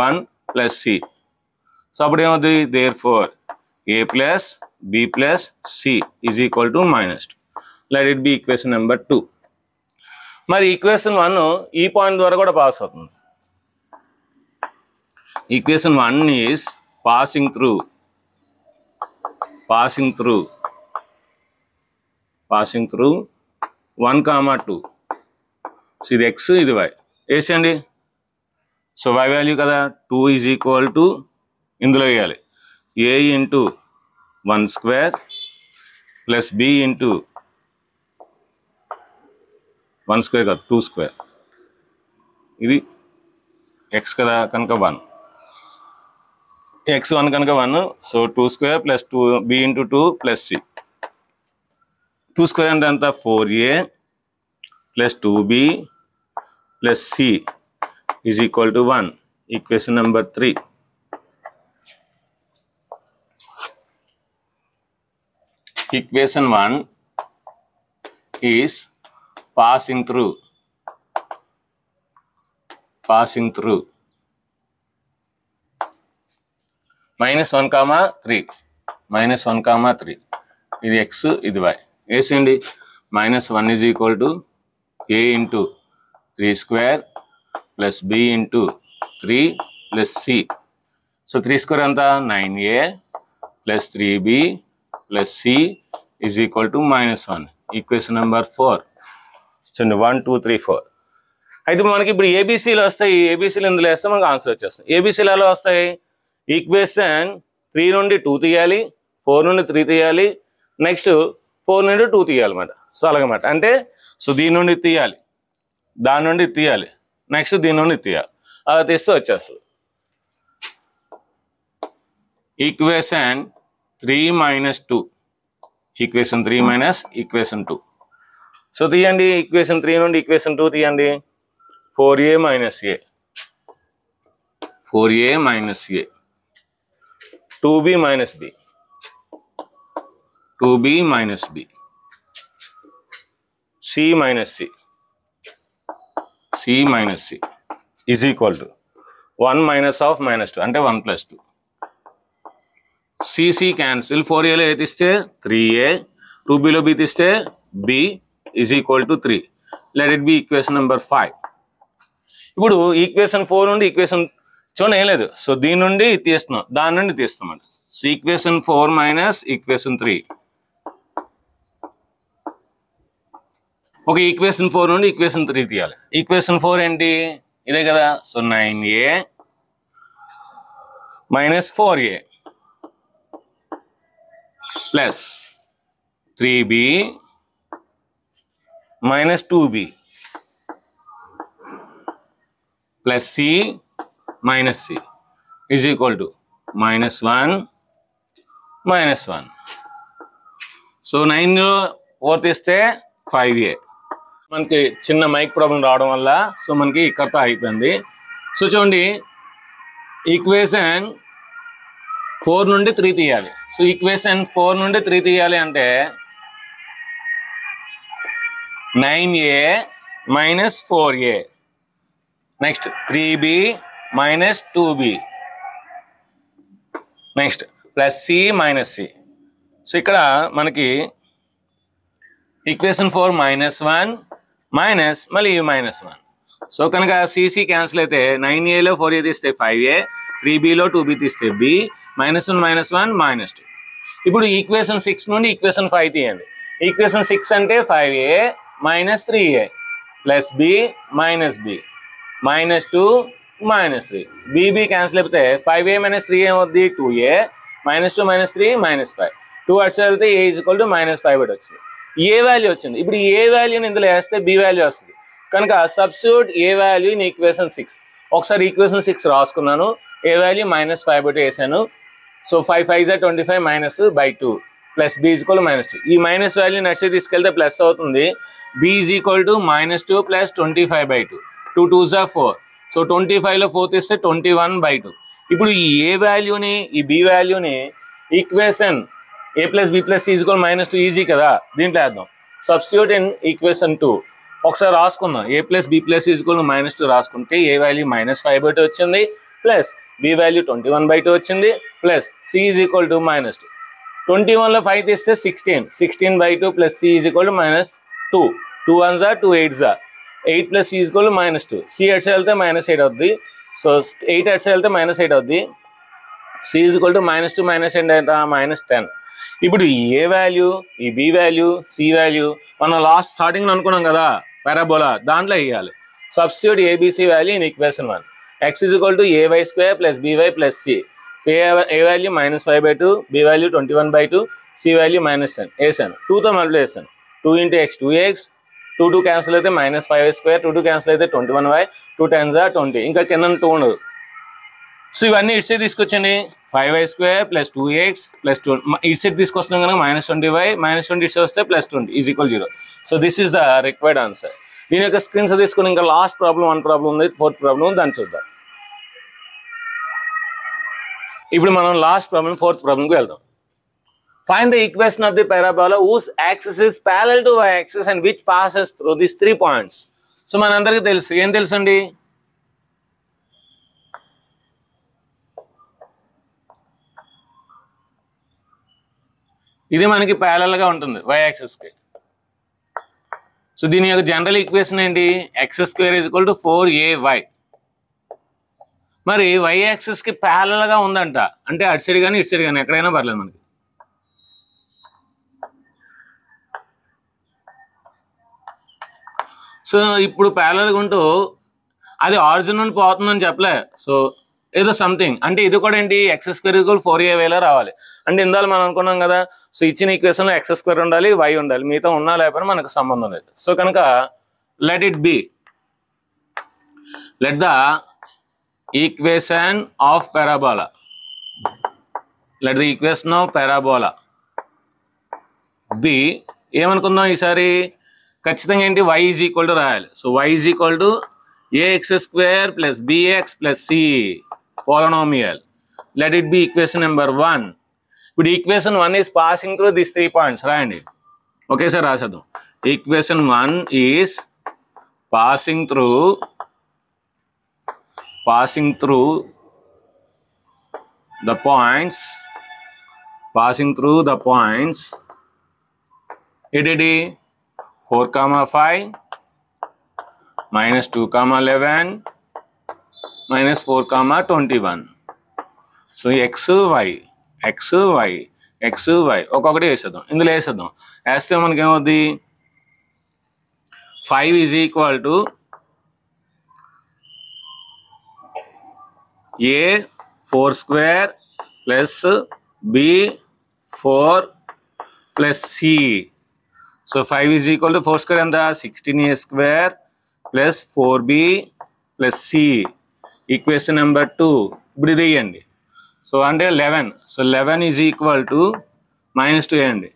1 + c. సో అప్పుడు ఏమవుతుంది? therefore a + b + c = -2. Let it B equation number 2. మరి ఈక్వేషన్ 1 ఈ పాయింట్ ద్వారా కూడా పాస్ అవుతుంది. Equation 1 is passing through. Passing through 1, 2. So ఇది x, ఇది y. వేసేయండి. సో y వాల్యూ కదా 2 = ఇందులో వేయాలి a × 1² + b × 1² కాదు 2². ఇది x కదా కనుక 1, x 1 కనుక 1. So 2² + 2b × 2 + c. 2² అంటే ఎంత? 4a + 2b plus c is equal to 1. Equation number 3. Equation 1 is passing through minus 1 comma 3 ఇది x ఇది y వేసేయండి. minus 1 is equal to a into 3 square plus b into 3 plus c. So 3 square అంతా 9a plus 3b plus c is equal to minus 1. Equation number 4. చూడండి 1 2 3 4. అయితే మనకి ఇప్పుడు ఏబిసిలు వస్తాయి. ఏబిసిలు ఇందులో వేస్తే మనకు ఆన్సర్ వచ్చేస్తాయి. ఏబిసిలు ఎలా వస్తాయి? ఈక్వేషన్ 3 నుండి 2 తీయాలి, 4 నుండి 3 తీయాలి, నెక్స్ట్ 4 నుండి 2 తీయాలి అన్నమాట. సో అలాగమాట అంటే సో దీని నుండి తీయాలి, దాని నుండి తీయాలి, నెక్స్ట్ దీని నుండి తీయాలి, అలా తీస్తే వచ్చేస్తుంది. Equation 3 minus 2, equation 3 minus equation 2. So తీయండి, ఈక్వేషన్ 3 నుండి ఈక్వేషన్ 2 తీయండి. 4a minus a 2b minus b 2b minus b c minus c is equal to 1 minus of minus 2 అంటే 1 plus 2. c cancel. 4a లో తీస్తే 3a, 2b లో b తీస్తే b is equal to 3. Let it be equation number 5. ఇప్పుడు equation 4 నుండి equation చూడండి ఏం లేదు. సో దీని నుండి తీస్తున్నాం, దాని నుండి తీస్తాం. So equation 4 minus equation 3. ఒక ఈక్వేషన్ 4 నుండి ఈక్వేషన్ 3 తీయాలి. ఈక్వేషన్ 4 ఏంటి? ఇదే కదా. So 9a minus 4a plus 3b minus 2b plus c minus c is equal to minus 1 minus 1. So 9 4 తీస్తే 5a. మనకి చిన్న మైక్ ప్రాబ్లం రావడం వల్ల సో మనకి ఇక్కడతో అయిపోయింది. సో చూడండి ఈక్వేషన్ 4 నుండి 3 తీయాలి. సో ఈక్వేషన్ 4 నుండి 3 తీయాలి అంటే 9a minus 4a next 3b minus 2b next plus c minus c. So ఇక్కడ మనకి ఈక్వేషన్ 4 మైనస్ 1 మైనస్ మళ్ళీ మైనస్ 1. సో కనుక cc క్యాన్సిల్ అయితే 9aలో 4a తీస్తే 5a, 3bలో 2b తీస్తే b, మైనస్ 1 మైనస్ 1 మైనస్ 2. ఇప్పుడు ఈక్వేషన్ 6 నుండి ఈక్వేషన్ 5 తీయండి. ఈక్వేషన్ 6 అంటే 5a minus 3a plus b minus b minus 2 minus 3. bb cancel అయిపోతే 5a మైనస్ 3 ఏమవుద్ది? 2a minus 2 minus 3 minus 5. 2 అటు సైడ్ వెళ్తే a is equal to minus 5 అటు వచ్చింది. ఏ వాల్యూ వచ్చింది. ఇప్పుడు ఏ వాల్యూని ఇందులో వేస్తే బి వాల్యూ వస్తుంది. కనుక substitute A value in equation 6. ఒకసారి ఈక్వేషన్ 6 రాసుకున్నాను. ఏ వాల్యూ మైనస్ 5/2 వేసాను. So 5 5 25 minus by 2 plus b is equal minus 2. ఈ మైనస్ వాల్యూ నెక్స్ట్ తీసుకెళ్తే ప్లస్ అవుతుంది. b is equal to minus 2 plus 25/2. 2 2s are 4. So 25లో 4 తీస్తే 21/2. ఇప్పుడు ఈ ఏ వాల్యూని ఈ బి వాల్యూని equation a plus b plus c is equal minus 2 easy కదా, దీంట్లో వేద్దాం. సబ్స్టిట్యూట్ ఇన్ ఈక్వేషన్ 2 ఒకసారి రాసుకుందాం. a plus b plus c is equal minus 2 రాసుకుంటే ఏ వాల్యూ మైనస్ 5/2 వచ్చింది, ప్లస్ బి వాల్యూ 21/2 వచ్చింది, plus c is equal to minus 2. 21లో 5 తీస్తే 16/2 plus c is equal to minus 2. 2 1s are 2 8s are 8 plus c is equal to minus 2. C అటు side వెళ్తే minus 8 అవుద్ది. So 8 అటు side వెళ్తే minus 8 అవుద్ది. C is equal to minus 2 minus 8 ఎంత? Minus 10. ఇప్పుడు ఏ వాల్యూ, ఈ b value, c value మనం లాస్ట్ స్టార్టింగ్ అనుకున్నాం కదా పారాబోలా, దాంట్లో వేయాలి. Substitute a b c value in equation 1. X is equal to ay square plus b y plus c. So a value minus 5/2, b value 21/2, c value minus 10 వేసాను. 2తో multiply చేస్తాను. 2 × x 2x, 2 2 cancel అయితే minus 5y square, 2 2 cancel అయితే 21y, 2 10s are 20. ఇంకా కింద 2 ఉండదు. So ఇవన్నీ ఇటు సైడ్ తీసుకొచ్చండి. 5y square plus 2x plus 2 ఇటు సైడ్ తీసుకొస్తున్నాం కనుక మైనస్ 20y మైనస్ 20 ఇటు సైడ్ వస్తే plus 20 is equal 0. So this is the required answer. దీని యొక్క స్క్రీన్ షాట్ తీసుకుని ఇంకా లాస్ట్ ప్రాబ్లం 1 ప్రాబ్లం ఉంది, 4th ప్రాబ్లం దాన్ని చూద్దాం. ఇప్పుడు మనం లాస్ట్ ప్రాబ్లం 4th ప్రాబ్లంకి వెళ్దాం. Find the equation of the parabola whose axis is parallel to y axis and which passes through these 3 points. So మనందరికీ తెలుసు, ఏం తెలుసు అండి? ఇది మనకి ప్యారలల్ గా ఉంటుంది y యాక్సిస్ కి. సో దీని యొక్క జనరల్ ఈక్వేషన్ ఏంటి? x² = 4ay. మరి y యాక్సిస్ కి ప్యారలల్ గా ఉందంట అంటే అటు సైడ్ కానీ ఇటు సైడ్ కానీ ఎక్కడైనా పర్లేదు మనకి. సో ఇప్పుడు ప్యారలల్ గా ఉంటూ అది ఆరిజిన్ నుండి పోతుందని చెప్పలే. సో ఏదో సంథింగ్ అంటే ఇది కూడా ఏంటి? x² = 4ay లా రావాలి. అంటే ఇందాక మనం అనుకున్నాం కదా, సో ఇచ్చిన ఈక్వేషన్ లో x² ఉండాలి, y ఉండాలి, మిగతా ఉన్నా లేకపోయినా మనకు సంబంధం లేదు. సో కనుక let it be, let the equation of parabola, let the equation of parabola be ఏమనుకుందాం ఈసారి? ఖచ్చితంగా ఏంటి? y = రాయాలి. So y = ax² + bx + c polynomial. Let it be equation number 1. ఇప్పుడు equation 1 is passing through these 3 points. రాయండి ఒకేసారి రాసేద్దాం. Equation 1 is passing through the points ఏంటి? 4,5 -2,11 -4,21. సో x y ఒక్కొక్కటి వేసేద్దాం. ఇందులో వేసేద్దాం. వేస్తే మనకి ఏమవుద్ది? 5 = a4² + b4 + c. సో 5 = 4² ఎంత? 16a² + 4b + c. Equation number 2. ఇప్పుడు ఇది ఇవ్వండి. సో అంటే 11. సో 11 = -2 అండి.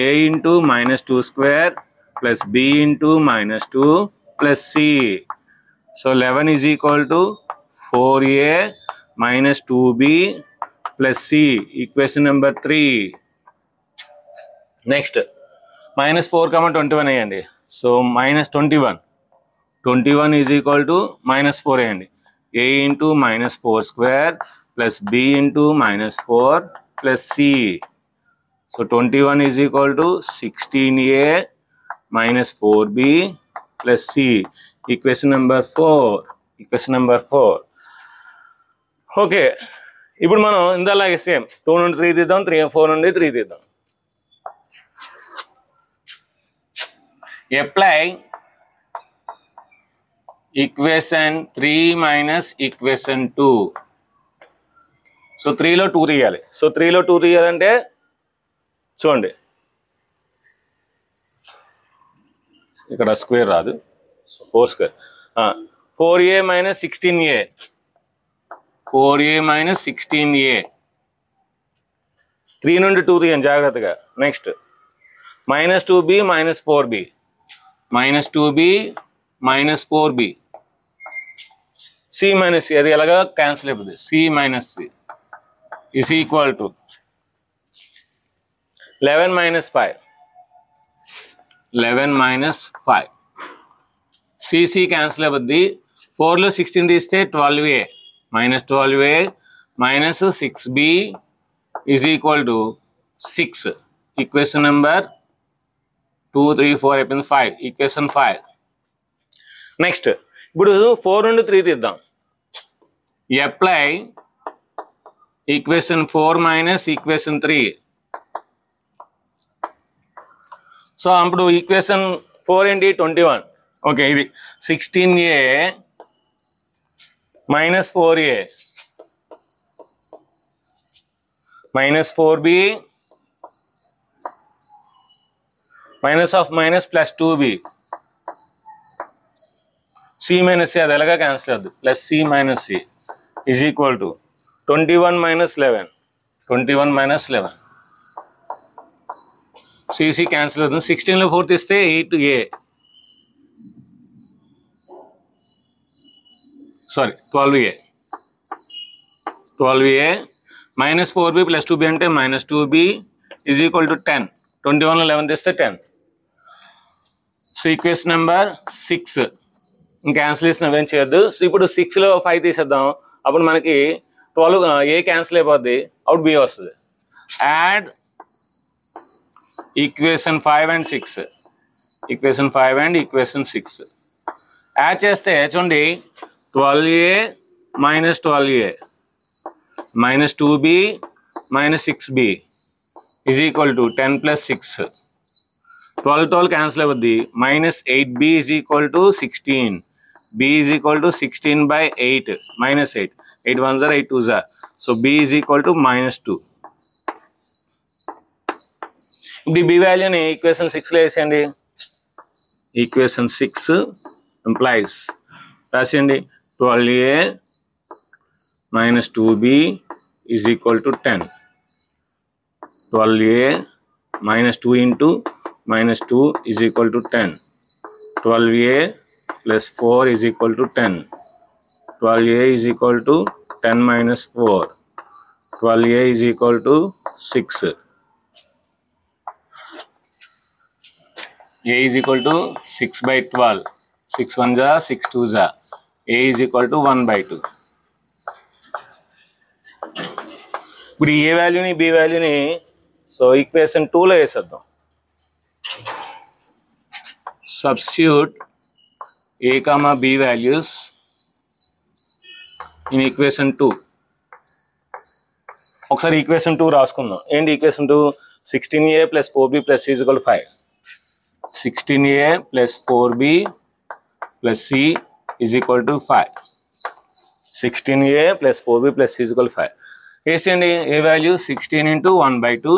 a × -2² + b × -2 + c. So 11 = 4a - 2b + c. Equation number 3. Next -4,21 వేయండి. సో -21. 21 = -4 వేయండి. a × -4² + b × -4 + c. So 21 = 16a - 4b + c. Equation number 4. Okay, ఇప్పుడు మనం ఇందాలాగే సేమ్ 2 నుండి 3 తీద్దాం, 4 నుండి 3 తీద్దాం. Apply equation 3 - equation 2. సో 3లో 2 తీయాలి. సో 3లో 2 తీయాలంటే చూడండి, ఇక్కడ స్క్వేర్ రాదు, 4². 4a - 16a 3 నుండి 2 తీయండి జాగ్రత్తగా. Next -2b - 4b c - c అది ఎలాగా క్యాన్సిల్ అయిపోతుంది. c - c is equal to 11 - 5 c cancel అయిపోద్ది. 4లో 16 తీస్తే 12a -12a -6b is equal to 6. Equation number 2 3 4 అయిపోయింది. 5. ఈక్వేషన్ 5. నెక్స్ట్ ఇప్పుడు 4 నుండి 3 తీద్దాం. Apply equation 4 - equation 3. సో అప్పుడు ఈక్వేషన్ 4 ఏంటి? 21. ఓకే, ఇది 16a - 4a -4b -(-) +2b c - c అది ఎలాగా క్యాన్సిల్ అవుద్ది. +c - c is equal to 21 - 11 c cancel అవుతుంది. 16లో 4 తీస్తే 8a sorry 12a 12a minus 4b plus 2b అంటే minus 2b is equal to 10. 21 లో 11 తీస్తే 10. సో ఈక్వేషన్ నెంబర్ 6 ఇంకా క్యాన్సిలేషన్ అవేం చేయొద్దు. సో ఇప్పుడు 6లో 5 తీసేద్దాం. అప్పుడు మనకి 12 ఏ క్యాన్సిల్ అయిపోద్ది, అవుట్ బి వస్తుంది. Add equation 5 and 6, equation 5 and equation 6 add చేస్తే చూడండి 12a minus 12a minus 2b minus 6b is equal to 10 plus 6. 12 cancel avuddi. Minus 8b is equal to 16. b is equal to 16 by 8 minus 8. 8 ones are 8 twos are. So b is equal to minus 2. ఇప్పుడు b value ని equation 6 లో వేసేయండి. Equation 6 implies రాసేయండి 12a minus 2b is equal to 10. 12a minus 2 into minus 2 is equal to 10. 12a plus 4 is equal to 10. 12a is equal to 10 minus 4. 12a is equal to 6. a is equal to 6 by 12. 6 ones are 6 twos are. a is equal to 1 by 2. ఇప్పుడు ఏ వాల్యూని B వాల్యూని so equation 2లో వేసేద్దాం. Substitute a comma b values in equation 2. ఒకసారి equation 2 రాసుకుందాం. ఏంటి equation 2? 16a plus 4b plus c is equal to 5. 16a plus 4b plus c is equal to 5. 16a plus 4b plus c is equal to 5. వేసేయండి. A value 16 into 1 by 2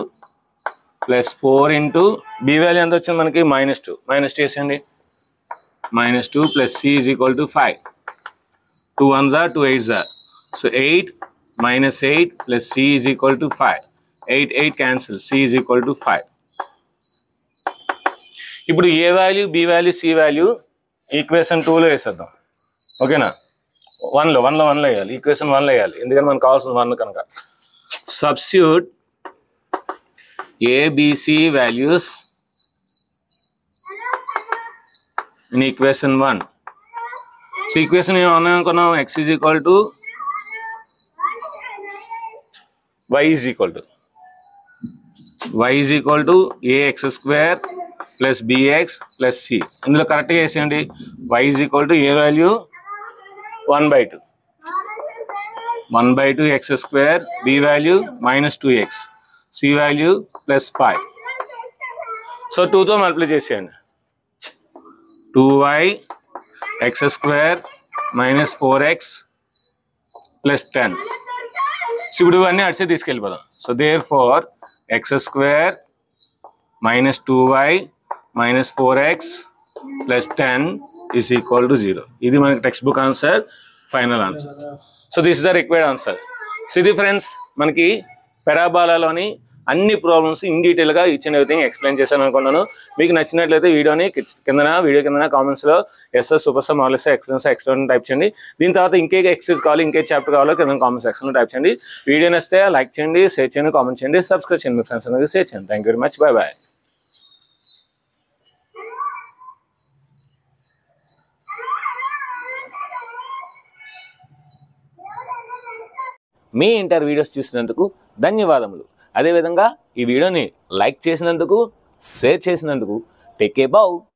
plus 4 into b value ఎంత వచ్చింది మనకి -2. -2 వేసేయండి. -2 plus c is equal to 5. 2 ones are 2 8s are. So 8 minus 8 plus c is equal to 5. 8 8 cancel. c is equal to 5. ఇప్పుడు a value b value c value equation 2లో వేసేద్దాం. ఓకేనా? 1లో వేయాలి. Equation 1లో వేయాలి. ఎందుకంటే మనకు కావాల్సిన 1 కనుక. Substitute a b c values in equation 1. So equation ఏమన్నా అనుకున్నాం? x is equal to y is equal to ax square plus bx plus c. ఇందులో కరెక్ట్గా వేసేయండి. y is equal to A value 1 by 2. 1 by 2 x square, b value minus 2x, c value plus 5. So 2తో multiply చేసేయండి. 2y x square minus 4x plus 10. So ఇప్పుడు ఇవన్నీ అడిసే తీసుకెళ్ళిపోదాం. So therefore x square minus 2y minus 4x plus 10 is equal to 0. ఇది మనకి textbook answer, final answer. So this is the required answer. So ఇది friends మనకి పెరాబోలాలోని అన్ని ప్రాబ్లమ్స్ ఇన్ డీటెయిల్గా ఈచ్ అండ్ ఎవ్రీథింగ్ ఎక్స్ప్లెయిన్ చేశాను అనుకున్నాను. మీకు నచ్చినట్లయితే వీడియో కింద కామెంట్స్లో S S super star marvellous excellent type చేయండి. దీని తర్వాత ఇంకే ఎక్సర్సైజ్ కావాలి, ఇంకే చాప్టర్ కావాలో కింద కామెంట్ సెక్షన్లో టైప్ చేయండి. వీడియో నచ్చితే లైక్ చేయండి, షేర్ చేయండి, కామెంట్ చేయండి, సబ్స్క్రైబ్ చేయండి. మీ ఫ్రెండ్స్ అందరికీ షేర్ చేయండి. Thank you very much. Bye bye. మీ ఇంటర్ వీడియోస్ చూసినందుకు ధన్యవాదములు. అదేవిధంగా ఈ వీడియోని లైక్ చేసినందుకు, షేర్ చేసినందుకు టేక్ కేర్. బౌ.